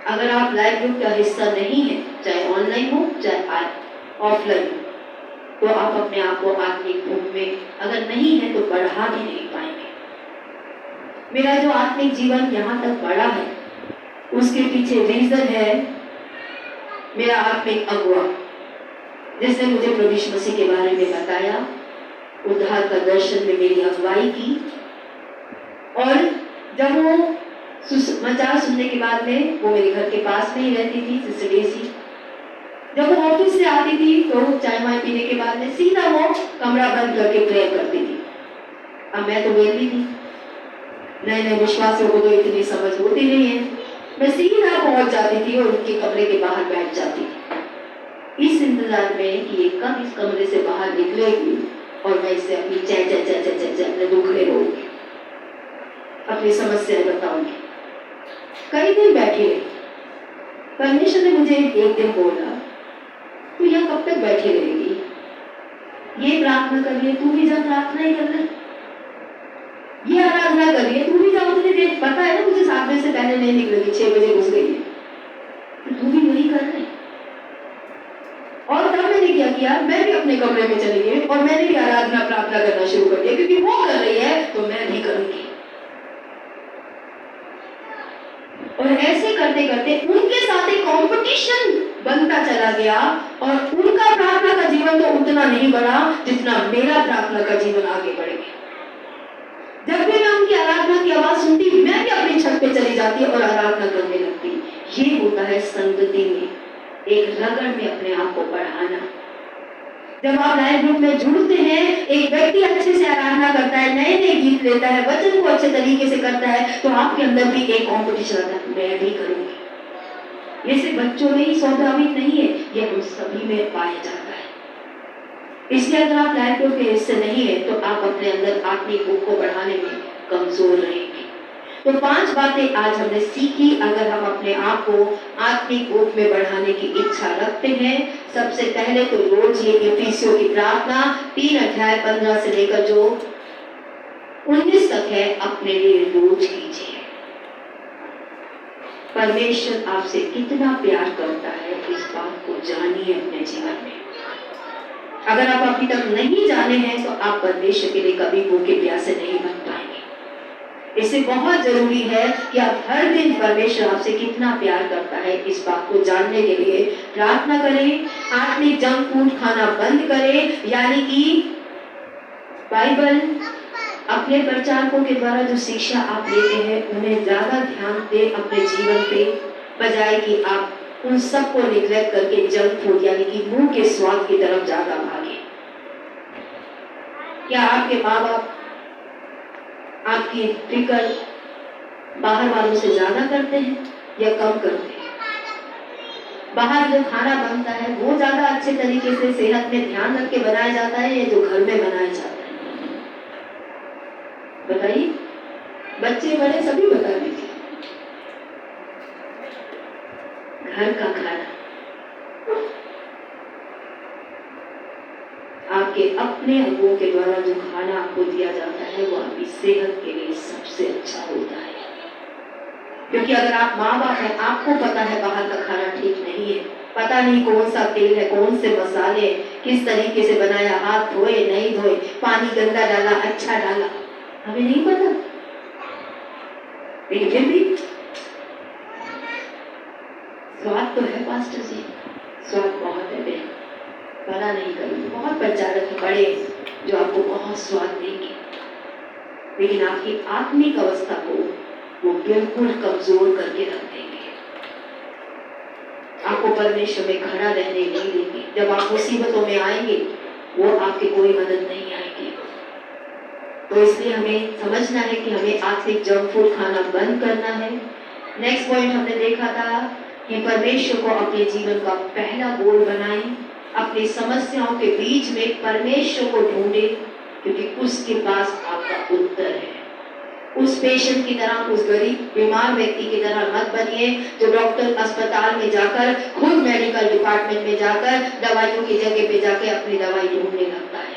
अगर आप लाइफ ग्रुप का हिस्सा नहीं है, चाहे ऑनलाइन हो चाहे ऑफलाइन हो, तो आप अपने आप को आत्मिक भूख में अगर नहीं है तो बढ़ा भी नहीं पाएंगे। मेरा जो आत्मिक जीवन यहाँ तक बढ़ा है, उसके पीछे रीजन है मेरा आत्मिक अगुआ, जिसने मुझे प्रभु यीशु मसीह के बारे में बताया, उद्धार का दर्शन में मेरी अगुवाई की। और जब वो समाचार सुनने के बाद में, वो मेरे घर के पास में ही रहती थी, सिस्टर डेजी। जब वो ऑफिस से आती थी तो चाय वाय पीने के बाद में सीधा वो कमरा बंद करके प्रेयर करती थी। अब मैं तो वेली थी, नए नए विश्वासियों को तो इतनी समझ होती नहीं है। मैं सीधा पहुंच जाती थी और उनके कमरे के बाहर बैठ जाती थी, इस इंतजार में कि ये कब इस कमरे से बाहर निकलेगी और मैं इससे अपनी चे अपने दुखड़े रोऊंगी, अपनी समस्याएं बताऊंगी। कई दिन बैठी रही। परमेश्वर ने मुझे एक दिन बोला, तू यहाँ कब तक बैठी रहेगी? ये प्रार्थना कर रही है, तू भी जा प्रार्थना ही कर ले। ये आराधना कर रही है, तू भी जाओ। तुझे देख पता है ना मुझे 7 बजे से पहले नहीं निकलेगी, 6 बजे घुस गई है, तो तू भी वही कर रहे। और तब मैंने क्या किया, मैं भी अपने कमरे में चली गई और मैंने भी आराधना प्रार्थना करना शुरू कर दिया, क्योंकि वो कर रही है तो मैं भी करूंगी। और ऐसे करते करते उनके साथ एक कंपटीशन बनता चला गया और उनका प्रार्थना का जीवन तो उतना नहीं बढ़ा जितना मेरा प्रार्थना का जीवन आगे बढ़ गया। जब भी मैं उनकी आराधना की आवाज सुनती, मैं भी अपनी छत पे चली जाती और आराधना करने लगती। ये होता है संगति में, एक रगड़ में अपने आप को बढ़ाना। जब आप लाइव ग्रुप में जुड़ते हैं, एक व्यक्ति अच्छे से आराधना करता है, नए नए गीत लेता है, वचन को अच्छे तरीके से करता है, तो आपके अंदर भी एक कॉम्पिटिशन आता है, मैं भी करूंगी। ये सिर्फ बच्चों में ही स्वाभाविक नहीं है, ये हम सभी में पाया जाता है। इसलिए अगर आप लाइफ ग्रुप के हिस्से नहीं है तो आप अपने अंदर आत्मिक भूख को बढ़ाने में कमजोर रहेंगे। तो 5 बातें आज हमने सीखी। अगर हम अपने आप को आत्मिक भूख में बढ़ाने की इच्छा रखते हैं, सबसे पहले तो रोज ये इफिसियों की प्रार्थना 3 अध्याय 15 से लेकर जो 19 तक है, अपने लिए रोज कीजिए। परमेश्वर आपसे कितना प्यार करता है इस बात को जानिए अपने जीवन में। अगर आप अभी तक नहीं जाने हैं तो आप परमेश्वर के लिए कभी भूखे प्यासे नहीं बन पाएंगे। इससे बहुत जरूरी है कि आप हर दिन परमेश्वर आपसे कितना प्यार करता है इस बात को जानने के लिए प्रार्थना करें। आत्मिक जंक फूड खाना बंद करें, यानी कि बाइबल अपने प्रचारकों के द्वारा जो शिक्षा आप लेते हैं उन्हें ज्यादा ध्यान दें अपने जीवन पे, बजाय कि आप उन सबको निग्लेक्ट करके जंक फूड यानी कि मुंह के स्वाद की तरफ ज्यादा भागे। क्या आपके माँ बाप आपकी फिक्र बाहर वालों से ज्यादा करते हैं या कम करते हैं? बाहर जो खाना बनता है वो ज्यादा अच्छे तरीके से सेहत में ध्यान रख के बनाया जाता है या जो घर में बनाया जाता है? बताइए, बच्चे बड़े सभी बता दीजिए। घर का खाना आपके अपने अंगों के द्वारा जो खाना आपको दिया जाता है वो आपकी सेहत के लिए सबसे अच्छा होता है। क्योंकि अगर आप माँ बाप हैं, आपको पता है बाहर का खाना ठीक नहीं है, पता नहीं कौन सा तेल है, कौन से मसाले, किस तरीके से बनाया, हाथ धोए नहीं धोए, पानी गंदा डाला अच्छा डाला, हमें नहीं पता। लेकिन फिर भी स्वाद तो है पास्टर जी, स्वाद बहुत है बहन, भला नहीं करूँ। बहुत प्रचारक बड़े जो आपको बहुत स्वाद देंगे, लेकिन आपकी आत्मिक अवस्था को वो बिल्कुल कमजोर करके रख देंगे। आपको परमेश्वर में खड़ा रहने नहीं देंगे। जब आप मुसीबतों में आएंगे वो आपकी कोई मदद नहीं आएगी। तो इसलिए हमें समझना है कि हमें आत्मिक जंक फूड खाना बंद करना है। नेक्स्ट पॉइंट हमने देखा था कि परमेश्वर को अपने जीवन का पहला गोल बनाएं। अपनी समस्याओं के बीच में परमेश्वर को ढूंढें, क्योंकि उसके पास आपका उत्तर है। उस पेशेंट की तरह, उस गरीब बीमार व्यक्ति की तरह मत बनिए जो डॉक्टर अस्पताल में जाकर, खुद मेडिकल डिपार्टमेंट में जाकर, दवाइयों की जगह पे जाके अपनी दवाई ढूंढने लगता है।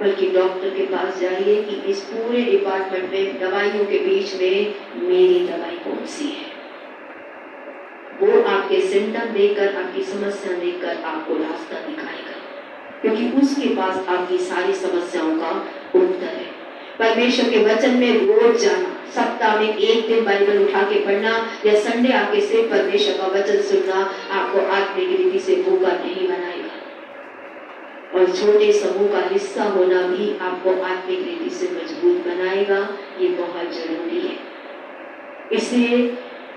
बल्कि डॉक्टर के पास जाइए कि इस पूरे डिपार्टमेंट में दवाइयों के बीच में मेरी दवाई कौन सी है। वो आपके सिम्टम देखकर, आपकी समस्या देखकर आपको रास्ता दिखाएगा, क्योंकि उसके पास आपकी सारी समस्याओं का उत्तर है। परमेश्वर के वचन में रोज जाना, सप्ताह में एक दिन बाइबल उठा के पढ़ना या संडे आके सिर्फ परमेश्वर का वचन सुनना आपको आत्मिक रीति से भूखा नहीं बनाएगा। और छोटे समूह का हिस्सा होना भी आपको आत्मिक रीति से मजबूत बनाएगा। ये बहुत जरूरी है। इसलिए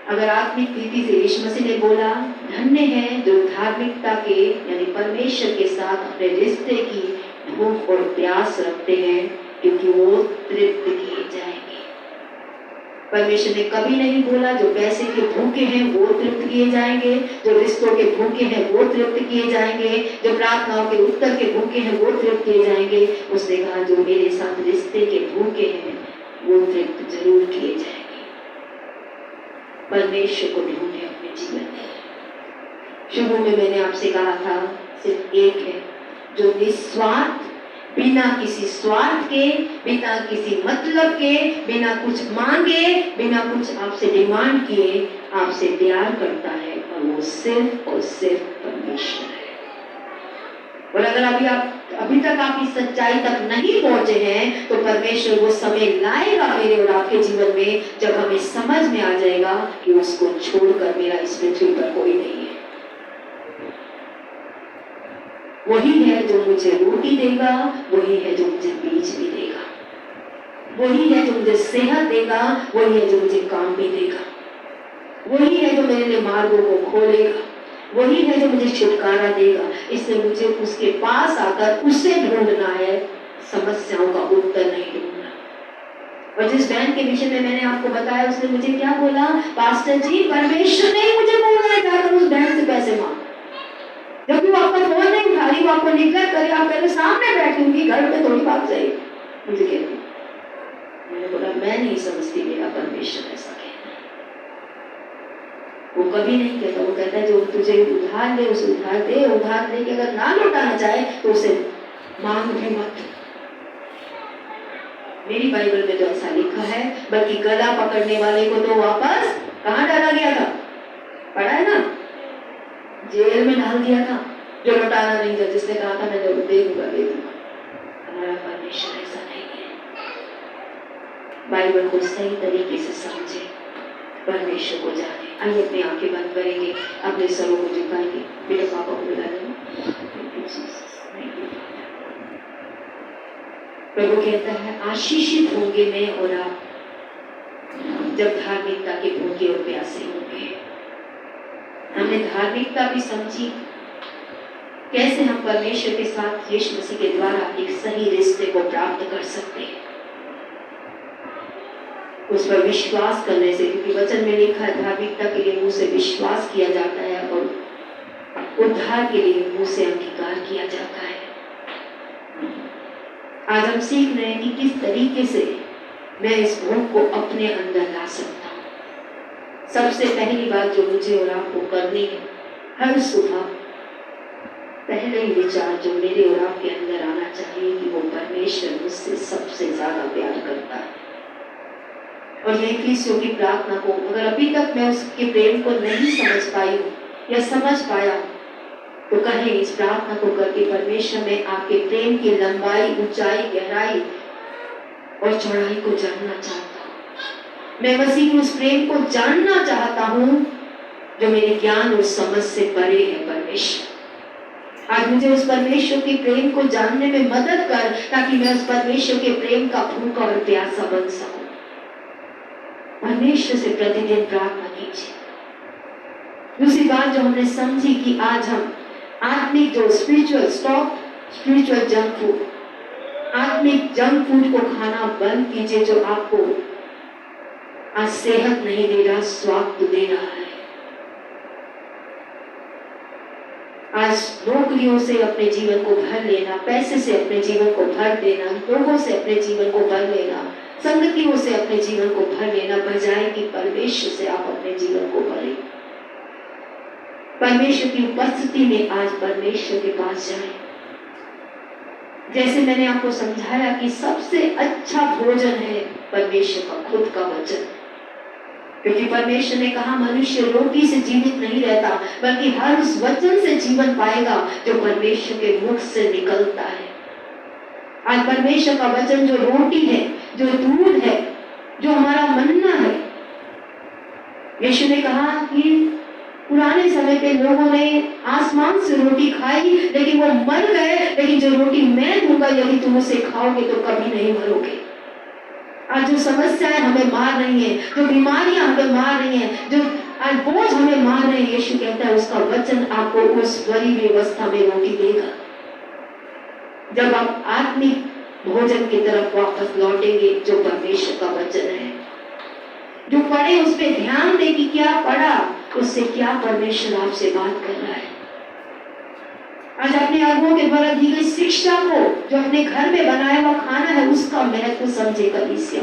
अगर आत्मिक रीति से यीशु मसीह ने बोला, धन्य है जो धार्मिकता के यानी परमेश्वर के साथ अपने रिश्ते की भूख और प्यास रखते हैं, क्योंकि वो तृप्त किए जाएंगे। परमेश्वर ने कभी नहीं बोला जो पैसे के भूखे हैं वो तृप्त किए जाएंगे, जो रिश्तों के भूखे हैं वो तृप्त किए जाएंगे, जो प्रार्थनाओं के उत्तर के भूखे हैं वो तृप्त किए जाएंगे। उसने कहा जो मेरे साथ रिश्ते के भूखे हैं वो तृप्त जरूर किए जाएंगे। परमेश्वर को ढूंढे अपने जीवन में। शुरू में मैंने आपसे कहा था सिर्फ एक है जो निस्वार्थ, बिना किसी स्वार्थ के, बिना किसी मतलब के, बिना कुछ मांगे, बिना कुछ आपसे डिमांड किए आपसे प्यार करता है, और वो सिर्फ और सिर्फ परमेश्वर है। और अगर अभी तक आप इस सच्चाई तक नहीं पहुंचे हैं तो परमेश्वर वो समय लाएगा मेरे और आपके जीवन में जब हमें समझ में आ जाएगा कि उसको छोड़कर मेरा इस पृथ्वी पर कोई नहीं है। वही है जो मुझे रोटी देगा, वही है जो मुझे बीज भी देगा, वही है जो मुझे सेहत देगा, वही है जो मुझे काम भी देगा, वही है जो मेरे लिए मार्गों को खोलेगा, वही है जो मुझे छुटकारा देगा। इसलिए मुझे उसके पास आकर उसे ढूंढना है, समस्याओं का उत्तर नहीं ढूंढना। और जिस बहन के विषय में मैंने आपको बताया उसने मुझे क्या बोला, पास्टर जी परमेश्वर ने मुझे बोला है जाकर उस बहन से पैसे मांग। जब वो आपका फोन नहीं उठा रही, वो आपको निगलेक्ट करे, आप पहले सामने बैठूंगी, घर में थोड़ी बात जाएगी। मुझे कहती, मैंने बोला मैं नहीं समझती मेरा परमेश्वर ऐसा कहता है। वो कभी नहीं कहता, वो कहता है जो तुझे उधार दे उसे उधार दे, उधार दे के अगर ना लौटाना चाहे तो उसे मांग भी मत। मेरी बाइबल में तो ऐसा लिखा है, बल्कि गला पकड़ने वाले को तो वापस कहाँ डाला गया था, पढ़ा है ना, जेल में डाल दिया था, जो लौटाना नहीं था, जिसने कहा था मैं जब दे दूंगा दे दूंगा। हमारा परमेश्वर ऐसा नहीं है। बाइबल को सही तरीके से समझे, परमेश्वर को जाने। आइए अपनी आंखें बंद करेंगे, अपने सरों को झुकाएंगे। मेरे पापा को बुला लेना। प्रभु कहता है आशीषित होंगे मैं और आप जब धार्मिकता के भूखे और प्यासे होंगे। हमने धार्मिकता भी समझी, कैसे हम परमेश्वर के साथ यीशु मसीह के द्वारा एक सही रिश्ते को प्राप्त कर सकते हैं, उस पर विश्वास करने से। क्योंकि वचन में लिखा है धार्मिकता के लिए मुंह से विश्वास किया जाता है और उद्धार के लिए मुंह से अंगीकार किया जाता है। आज हम सीख रहे हैं कि किस तरीके से मैं इस भूख को अपने अंदर ला सकता हूँ। सबसे पहली बात जो मुझे और आपको करनी है, हर सुबह पहले ही विचार जो मेरे और आपके अंदर आना चाहिए कि वो परमेश्वर मुझसे सबसे ज्यादा प्यार करता है। और ये इफिसियों की प्रार्थना को अगर अभी तक मैं उसके प्रेम को नहीं समझ पाई हूँ या समझ पाया तो कहें इस प्रार्थना को करके परमेश्वर में आपके प्रेम की लंबाई, ऊंचाई, गहराई और चौड़ाई को जानना चाहता हूँ। मैं मसीह के उस प्रेम को जानना चाहता हूँ जो मेरे ज्ञान और समझ से परे है। परमेश्वर आज मुझे उस परमेश्वर के प्रेम को जानने में मदद कर, ताकि मैं उस परमेश्वर के प्रेम का भूखा और प्यासा बन सकूं। परमेश्वर से प्रतिदिन प्रार्थना कीजिए। दूसरी बात जो हमने समझी कि आज हम आत्मिक जो स्पिरिचुअल जंक फूड, आत्मिक जंक फूड को खाना बंद कीजिए जो आपको आज सेहत नहीं दे रहा, स्वास्थ्य दे रहा है। आज नौकरियों से अपने जीवन को भर लेना, पैसे से अपने जीवन को भर देना, लोगों से अपने जीवन को भर लेना, संगतियों से अपने जीवन को भर लेना, बजाय कि परमेश्वर से आप अपने जीवन को भरें। परमेश्वर की उपस्थिति में आज परमेश्वर के पास जाएं। जैसे मैंने आपको समझाया कि सबसे अच्छा भोजन है परमेश्वर का खुद का वचन, क्योंकि परमेश्वर ने कहा मनुष्य रोटी से जीवित नहीं रहता बल्कि हर उस वचन से जीवन पाएगा जो परमेश्वर के मुख से निकलता है। आज परमेश्वर का वचन जो रोटी है, जो दूध है, जो हमारा मन्ना है। यीशु ने कहा कि पुराने समय के लोगों ने आसमान से रोटी खाई लेकिन वो मर गए, लेकिन जो रोटी मैं दूंगा यदि तुम उसे खाओगे तो कभी नहीं मरोगे। आज जो समस्याएं हमें मार रही हैं, जो बीमारियां हमें मार रही हैं, जो आज बोझ हमें मार रहे हैं, यीशु कहता है उसका वचन आपको उस बड़ी व्यवस्था में रोटी देगा। जब आप आत्मिक भोजन की तरफ वापस लौटेंगे जो परमेश्वर का वचन है, जो पढ़े उस पर ध्यान दे कि क्या पढ़ा, उससे क्या परमेश्वर आपसे बात कर रहा है। आज अपने अगुओं के द्वारा दी गई शिक्षा को, जो अपने घर में बनाया हुआ खाना है, उसका महत्व समझे कलीसिया।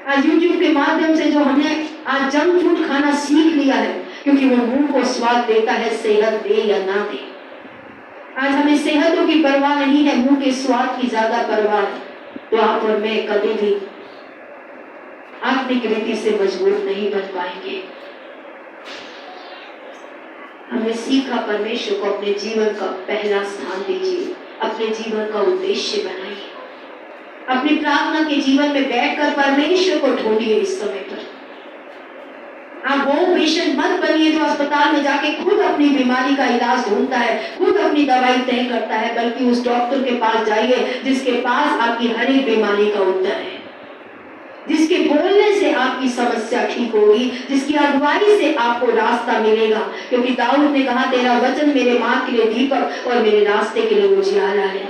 आज YouTube के माध्यम से जो हमने आज जंक फूड खाना सीख लिया है, क्योंकि वो मुंह को स्वाद देता है, सेहत दे या ना दे। आज हमें सेहतों की परवाह नहीं है, मुंह के स्वाद की ज्यादा परवाह है। तो आप और मैं कभी भी आत्मिक रीति से मजबूत नहीं बन पाएंगे। हमने सीखा परमेश्वर को अपने जीवन का पहला स्थान दीजिए, अपने जीवन का उद्देश्य बनाइए। अपनी प्रार्थना के जीवन में बैठकर परमेश्वर को ढूंढिए। इस समय पर आप वो पेशेंट मत बनिए जो अस्पताल में जाके खुद अपनी बीमारी का इलाज ढूंढता है, खुद अपनी दवाई तय करता है, बल्कि उस डॉक्टर के पास जाइए जिसके पास आपकी हर एक बीमारी का उत्तर है, जिसके बोलने से आपकी समस्या ठीक होगी, जिसकी अगुवाई से आपको रास्ता मिलेगा। क्योंकि दाऊद ने कहा तेरा वचन मेरे मार्ग के लिए दीपक और मेरे रास्ते के लिए उजियारा है।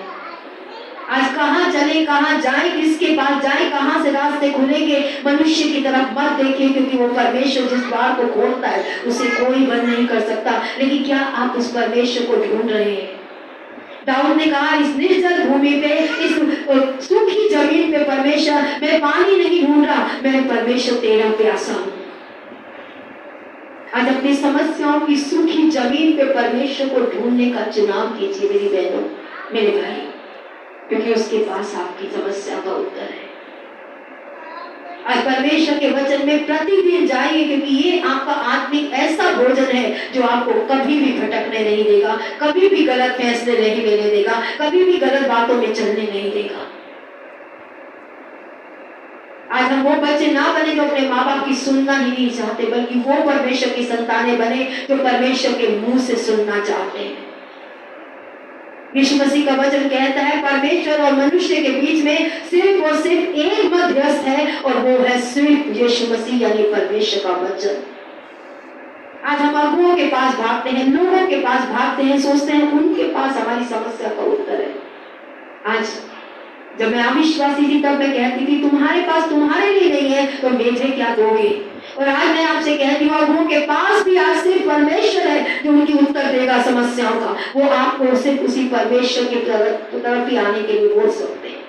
आज कहाँ चले, कहाँ जाए, किसके पास जाए, कहाँ से रास्ते खुलेंगे, मनुष्य की तरफ मत देखिए, क्योंकि वो परमेश्वर जिस द्वार को खोलता है उसे कोई बंद नहीं कर सकता। लेकिन क्या आप उस परमेश्वर को ढूंढ रहे हैं? दाऊद ने कहा, इस निर्जल भूमि पे, इस सूखी जमीन पे परमेश्वर, मैं पानी नहीं ढूंढ रहा, मैं परमेश्वर तेरा प्यासा हूं। आज अपनी समस्याओं की सूखी जमीन पे परमेश्वर को ढूंढने का चुनाव कीजिए मेरी बहनों, मेरे भाई, क्योंकि उसके पास आपकी समस्या का उत्तर है। आज परमेश्वर के वचन में प्रतिदिन जाइए, क्योंकि ये आपका आत्मिक ऐसा भोजन है जो आपको कभी भी भटकने नहीं देगा, कभी भी गलत फैसले नहीं लेने देगा, कभी भी गलत बातों में चलने नहीं देगा। आज हम वो बच्चे ना बने जो अपने माँ बाप की सुनना ही नहीं चाहते, बल्कि वो परमेश्वर की संतानें बने जो परमेश्वर के मुंह से सुनना चाहते हैं। यीशु मसीह का वचन कहता है, परमेश्वर और मनुष्य के बीच में सिर्फ और सिर्फ एक मध्यस्थ है, और वो है सिर्फ यीशु मसीह, यानी परमेश्वर का वचन। आज हम अगुओं के पास भागते हैं, लोगों के पास भागते हैं, सोचते हैं उनके पास हमारी समस्या का उत्तर है। आज जब मैं अविश्वासी थी तब मैं कहती थी, तुम्हारे पास तुम्हारे लिए नहीं है तो मुझे क्या दोगे? और आज मैं आपसे कहती हूँ, अगुओं के पास भी आज सिर्फ परमेश्वर है जो उनकी उत्तर देगा समस्याओं का। वो आपको सिर्फ उसी परमेश्वर की तरफ ही आने के लिए बोल सकते हैं।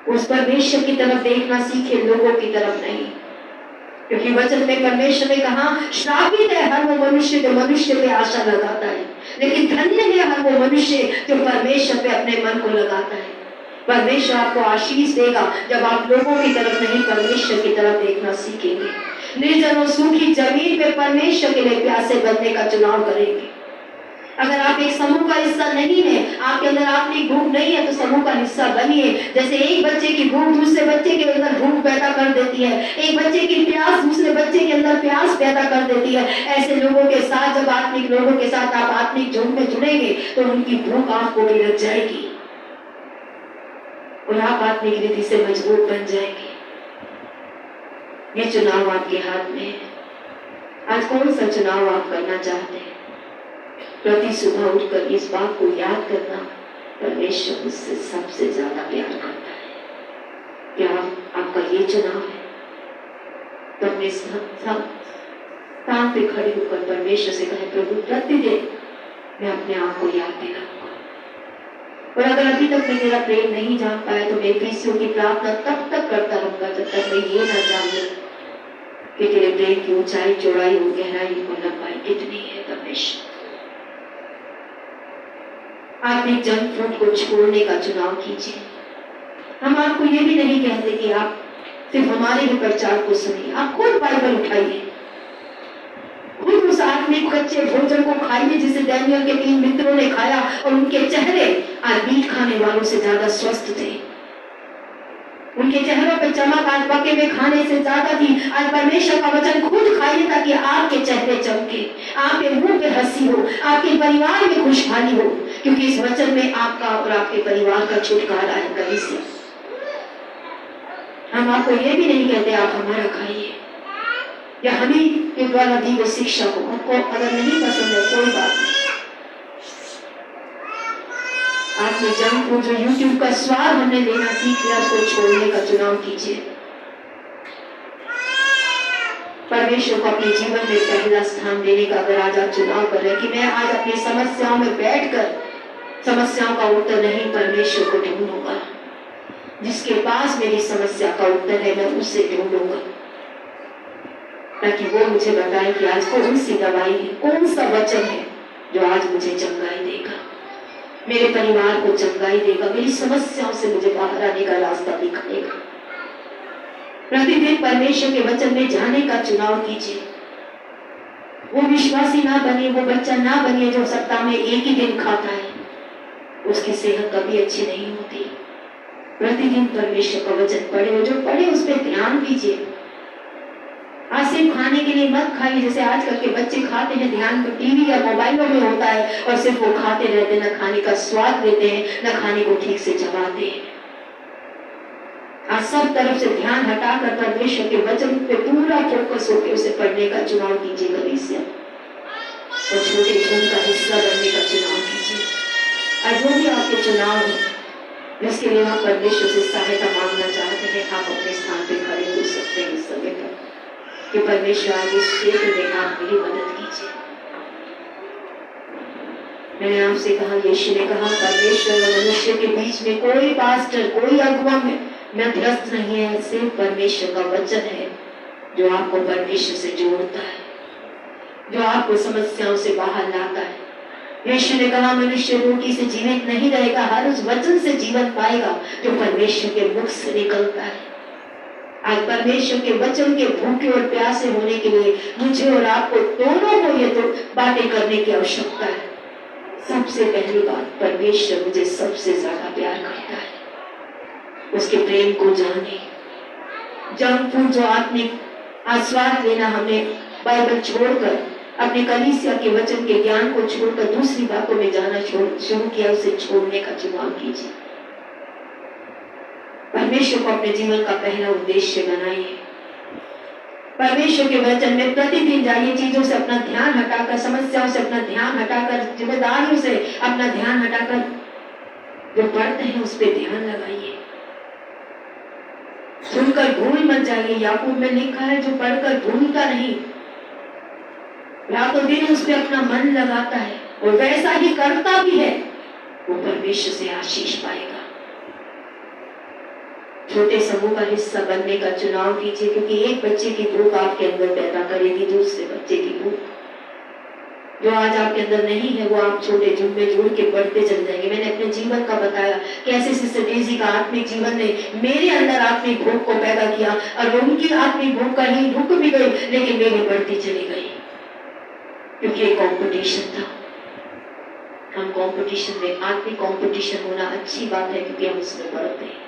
उस परमेश्वर की तरफ देखना सीखे, लोगों की तरफ नहीं, क्योंकि वचन में परमेश्वर ने कहा, श्रापित है हर वो मनुष्य जो मनुष्य पे आशा लगाता है, लेकिन धन्य है हर वो मनुष्य जो परमेश्वर पे अपने मन को लगाता है। परमेश्वर आपको आशीष देगा जब आप लोगों की तरफ नहीं, परमेश्वर की तरफ देखना सीखेंगे। निर्जन और सूखी जमीन पे परमेश्वर के लिए प्यासे बनने का चुनाव करेंगे। अगर आप एक समूह का हिस्सा नहीं है, आपके अंदर आत्मिक भूख नहीं है, तो समूह का हिस्सा बनिए। जैसे एक बच्चे की भूख दूसरे बच्चे के अंदर भूख पैदा कर देती है, एक बच्चे की प्यास दूसरे बच्चे के अंदर प्यास पैदा कर देती है, ऐसे लोगों के साथ, जब आत्मिक लोगों के साथ आप आत्मिक झुंड में जुड़ेंगे तो उनकी भूख आपको भी लग जाएगी और आप आत्मिक रीति से मजबूत बन जाएंगे। ये चुनाव आपके हाथ में है। आज कौन सा चुनाव आप करना चाहते हैं? प्रति सुबह उठकर इस बात को याद करना, परमेश्वर मुझसे सबसे ज्यादा प्यार करता है। क्या आपका ये चुनाव है? तो अपने स्थान पे खड़े होकर परमेश्वर से कहें, प्रभु प्रतिदिन मैं अपने आप को याद दिलाऊंगा। और अगर अभी तक मैं तेरा प्रेम नहीं जान पाया तो मैं इफिसियों की प्रार्थना तब तक करता रहूंगा जब तक मैं ये ना जान लूं कि तेरे प्रेम की ऊंचाई, चौड़ाई और गहराई और लंबाई कितनी है। परमेश्वर, आत्मिक जंक फूड को छोड़ने का चुनाव कीजिए। हम आपको ये भी नहीं कहते कि आप सिर्फ हमारे ही प्रचार को सुनिए, आप खुद बाइबल उठाइए, खुद उस आत्मिक कच्चे भोजन को खाइए जिसे डैनियल के 3 मित्रों ने खाया और उनके चेहरे आज मीट खाने वालों से ज्यादा स्वस्थ थे। उनके चेहरों पर चमक आज पके हुए खाने से ज्यादा थी। आज परमेश्वर का वचन खुद खाइए ताकि आपके चेहरे चमके, आपके मुंह पे हंसी हो, आपके परिवार में खुशहाली हो, क्योंकि इस वचन में आपका और आपके परिवार का छुटकारा है। कभी से हम आपको ये भी नहीं कहते आप हमारा खाइए या हमें के द्वारा दी गई शिक्षा को आपको अगर नहीं पसंद है कोई बात नहीं। आपने जंक फूड जो यूट्यूब का स्वाद हमने लेना सीख लिया, उसको छोड़ने का चुनाव कीजिए। परमेश्वर को अपने जीवन में पहला स्थान देने का अगर आज आप चुनाव कर रहे हैं कि मैं आज अपनी समस्याओं में बैठकर समस्याओं का उत्तर नहीं, परमेश्वर को ढूंढूंगा, जिसके पास मेरी समस्या का उत्तर है मैं उससे ढूंढूंगा, ताकि वो मुझे बताए कि आज कौन सी दवाई है, कौन सा वचन है जो आज मुझे चंगाई देगा, मेरे परिवार को चंगाई देगा, मेरी समस्याओं से मुझे बाहर आने का रास्ता दिखाएगा। प्रतिदिन परमेश्वर के वचन में जाने का चुनाव कीजिए। वो विश्वासी ना बनिए, वो बच्चा ना बनिए जो सप्ताह में एक ही दिन खाता है, उसकी सेहत कभी अच्छी नहीं होती। प्रतिदिन परमेश्वर का वचन पढ़े, जो पढ़े उस पर ध्यान दीजिए। आज सिर्फ खाने के लिए मत खाइए जैसे आजकल के बच्चे खाते हैं, ध्यान तो टीवी या मोबाइलों में होता है और सिर्फ वो खाते रहते, न खाने का स्वाद लेते हैं, न खाने को ठीक से चबाते हैं। आज सब तरफ से ध्यान हटाकर परमेश्वर के वचन पे पूरा फोकस होकर उसे पढ़ने का चुनाव कीजिए। कलीसिया और छोटे झुंड का हिस्सा बनने का चुनाव कीजिए। आज जो भी आपके चुनाव है, जिसके लिए आप परमेश्वर से सहायता मांगना चाहते हैं, आप अपने स्थान पे खड़े हो सकते हैं इस समय पर कि परमेश्वर आज इस क्षेत्र में आप मेरी मदद कीजिए। मैंने आपसे कहा, यीशु ने कहा, परमेश्वर और मनुष्य के बीच में कोई पास्टर, कोई अगुवा मध्यस्थ नहीं है, सिर्फ परमेश्वर का वचन है जो आपको परमेश्वर से जोड़ता है, जो आपको समस्याओं से बाहर लाता है। यीशु ने कहा, मनुष्य रोटी से जीवित नहीं रहेगा, हर उस वचन से जीवन पाएगा जो परमेश्वर के मुख से निकलता है। आज परमेश्वर के वचन के भूखे और प्यासे होने के लिए मुझे और आपको दोनों को ये तो बातें करने की आवश्यकता है। सबसे पहली बात, परमेश्वर मुझे सबसे ज्यादा प्यार करता है, उसके प्रेम को जाने। जंक फूड जो आत्मिक आस्वाद लेना हमने बाइबल छोड़कर, अपने कलीसिया के वचन के ज्ञान को छोड़कर दूसरी बातों में जाना शुरू किया, उसे छोड़ने का चुनाव कीजिए। परमेश्वर को अपने जीवन का पहला उद्देश्य बनाइए। परमेश्वर के वचन में प्रतिदिन जाइए, चीजों से अपना ध्यान हटाकर, समस्याओं से अपना ध्यान हटाकर, जिम्मेदारियों से अपना ध्यान हटाकर जो पढ़ते हैं उस पर ध्यान लगाइए। सुनकर भूल मत जाइए। याकूब में लिखा है, जो पढ़कर भूलता नहीं, रातों दिन उस पर अपना मन लगाता है और वैसा ही करता भी है, वो परमेश्वर से आशीष पाएगा। छोटे समूह का हिस्सा बनने का चुनाव कीजिए, क्योंकि एक बच्चे की भूख आपके अंदर पैदा करेगी दूसरे बच्चे की भूख। जो आज आपके अंदर नहीं है वो आप छोटे झुंड में जुड़ के बढ़ते चल जाएंगे। मैंने अपने जीवन का बताया कैसे सिस्टर डेजी का आत्मिक जीवन ने मेरे अंदर आत्मिक भूख को पैदा किया, और उनकी आत्मिक भूख कहीं रुक भी गई लेकिन मेरी बढ़ती चली गई, क्योंकि एक कंपटीशन था। हम कंपटीशन में, आत्मिक कंपटीशन होना अच्छी बात है, क्योंकि हम इसमें बढ़ते हैं।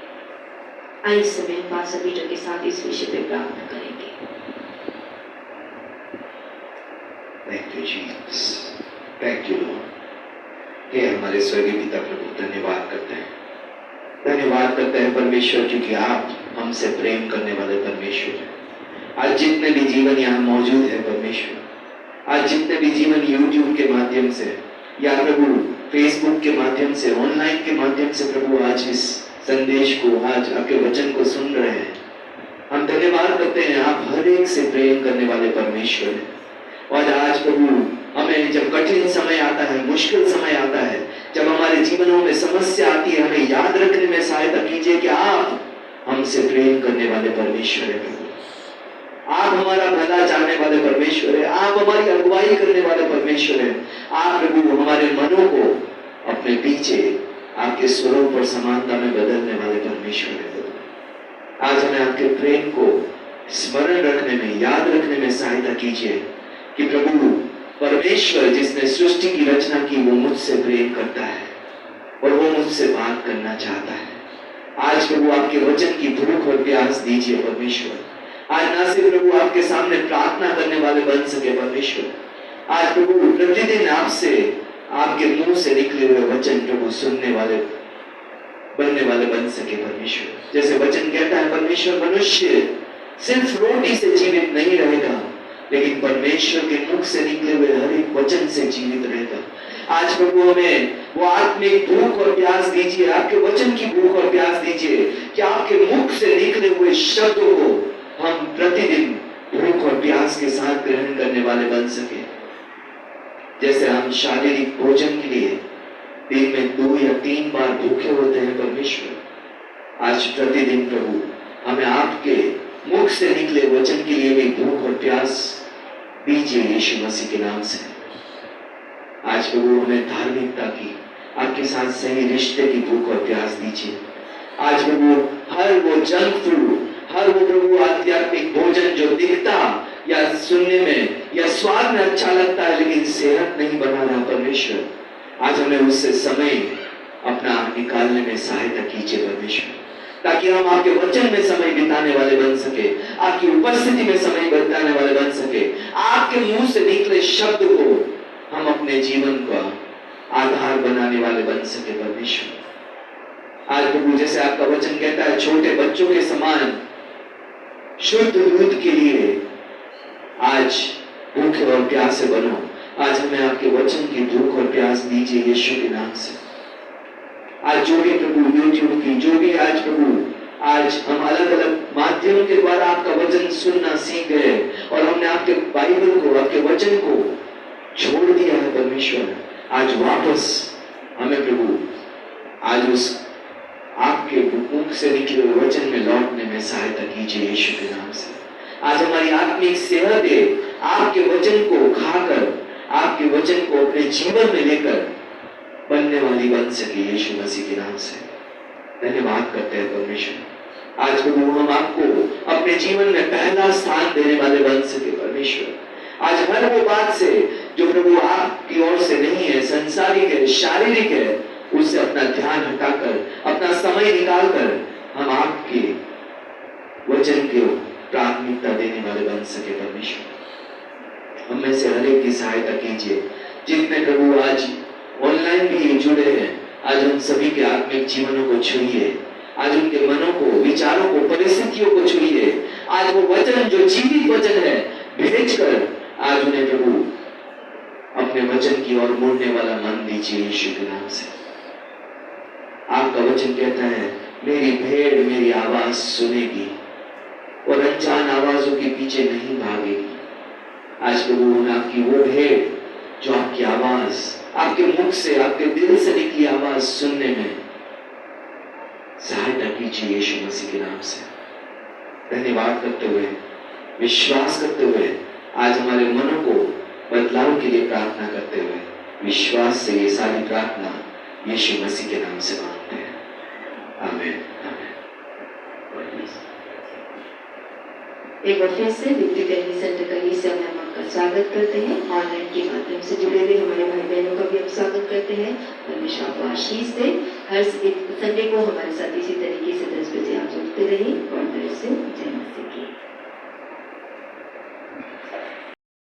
आइए इस समय हम पास्टर पीटर के साथ इस विषय पे प्रार्थना करेंगे। Thank you Jesus, thank you lord. हे हमारे स्वर्गीय पिता प्रभु, धन्यवाद करते हैं, धन्यवाद करते हैं परमेश्वर, क्योंकि आप हमसे प्रेम करने वाले परमेश्वर हैं। आज जितने भी जीवन यहाँ मौजूद है परमेश्वर, आज जितने भी जीवन यूट्यूब के माध्यम से या प्रभु फेसबुक के माध्यम से, ऑनलाइन के माध्यम से प्रभु आज इस संदेश को, आज आपके वचन को सुन रहे हैं, हम धन्यवाद करते हैं। आप हर एक से प्रेम करने वाले परमेश्वर हैं। और आज प्रभु हमें जब कठिन समय आता है, मुश्किल समय आता है, जब हमारे जीवनों में समस्या आती है, हमें याद रखने में सहायता कीजिए कि आप हमसे प्रेम करने वाले परमेश्वर है प्रभु। आप हमारा भला चाहने वाले परमेश्वर है, आप हमारी अगुवाई करने वाले परमेश्वर है। आप प्रभु हमारे मनों को अपने पीछे आपके स्वरूप और समानता में बदलने वाले परमेश्वर है प्रभु। आज हमें आपके प्रेम को स्मरण रखने में, याद रखने में सहायता कीजिए कि प्रभु परमेश्वर जिसने सृष्टि की रचना की, वो मुझसे प्रेम करता है और वो मुझसे बात करना चाहता है। आज प्रभु आपके वचन की भूख और प्यास दीजिए परमेश्वर। आज ना सिर्फ प्रभु आपके सामने प्रार्थना करने वाले बन सके परमेश्वर, आज प्रभु प्रतिदिन आपसे, आपके मुंह से निकले हुए वचन प्रभु सुनने वाले, बनने वाले बन सके परमेश्वर। जैसे वचन कहता है परमेश्वर, मनुष्य सिर्फ रोटी से जीवित नहीं रहेगा, लेकिन परमेश्वर के मुख से निकले हुए हर एक वचन से जीवित रहेगा। आज प्रभु हमें वो आत्मिक भूख और प्यास दीजिए, आपके वचन की भूख और प्यास दीजिए कि आपके मुख से निकले हुए शब्दों को हम प्रतिदिन भूख और प्यास के साथ ग्रहण करने वाले बन सके। जैसे हम शारीरिक भोजन के लिए दिन में 2 या 3 बार भूखे होते हैं परमेश्वर, आज प्रतिदिन प्रभु हमें आपके मुख से निकले वचन के लिए भी भूख और प्यास दीजिए यीशु मसीह के नाम से। आज प्रभु हमें धार्मिकता की, आपके साथ सही रिश्ते की भूख और प्यास दीजिए। आज प्रभु हर वो जंक फूड, हर वो प्रभु आध्यात्मिक भोजन जो दिखता या सुनने में या स्वाद में अच्छा लगता है लेकिन सेहत नहीं बना रहा परमेश्वर, आज हमें उससे समय अपना निकालने में सहायता कीजिए परमेश्वर, ताकि हम आपके वचन में समय बिताने वाले बन सके, आपकी उपस्थिति में समय बिताने वाले बन सके, आपके मुंह से निकले शब्द को हम अपने जीवन का आधार बनाने वाले बन सके परमेश्वर। आज प्रभु जैसे आपका वचन कहता है, छोटे बच्चों के समान शुद्ध दूध के लिए आज भूखे और प्यासे बनो। आज हमें आपके वचन की भूख और प्यास दीजिए यीशु के नाम से। आज जो भी प्रभु यूट्यूब की, जो भी आज प्रभु आज हम अलग अलग माध्यम के द्वारा आपका वचन सुनना सीख गए और हमने आपके बाइबल को, आपके वचन को छोड़ दिया है परमेश्वर, आज वापस हमें प्रभु आज उस आपके मुख से निकले हुए वचन में लौटने में सहायता कीजिए यीशु के नाम से। आज हमारी आत्मिक सेहत है आपके वचन को खाकर, आपके वचन को अपने जीवन में लेकर बनने वाली बन सके यीशु मसीह के नाम से। धन्यवाद करते हैं परमेश्वर। आज प्रभु हम आपको अपने जीवन में पहला स्थान देने वाले बन सके परमेश्वर। आज हर वो बात से जो प्रभु आपकी ओर से नहीं है, संसारिक है, शारीरिक है, उससे अपना ध्यान हटाकर, अपना समय निकालकर हम आपके वचन को प्राथमिकता देने वाले बन सके परमेश्वर। हम में से हर एक की सहायता कीजिए। जितने प्रभु आज ऑनलाइन भी जुड़े हैं, आज उन सभी के आत्मिक जीवनों को छुइए, आज उनके मनों को, विचारों को, परिस्थितियों को छुइए। आज वो वचन जो जीवित वचन है भेजकर आज उन्हें प्रभु अपने वचन की ओर मुड़ने वाला मन दीजिए यीशु के नाम से। आपका वचन कहता है मेरी भेड़ मेरी आवाज सुनेगी और अनजान आवाजों के पीछे नहीं भागेगी। आज प्रभु मैं आपकी वो भेड़ जो आपकी आवाज, आपके मुख से, आपके दिल से निकली आवाज सुनने में सहायता कीजिए यीशु मसीह के नाम से। धन्यवाद करते हुए, विश्वास करते हुए आज हमारे मनों को बदलाव के लिए प्रार्थना करते हुए विश्वास से ये सारी प्रार्थना यीशु मसीह के नाम से मांगते हैं। आमीन आमीन। एक बार फिर से विक्ट्री ट्रेनिंग सेंटर कलीसिया में हम आपका स्वागत करते हैं। ऑनलाइन के माध्यम से जुड़े हुए हमारे भाई बहनों का भी हम स्वागत करते हैं। परमेश्वर आपको आशीष दे। हर संडे को हमारे साथ इसी तरीके से 10 बजे आप जुड़ते रहिए। God bless you. जय मसीह।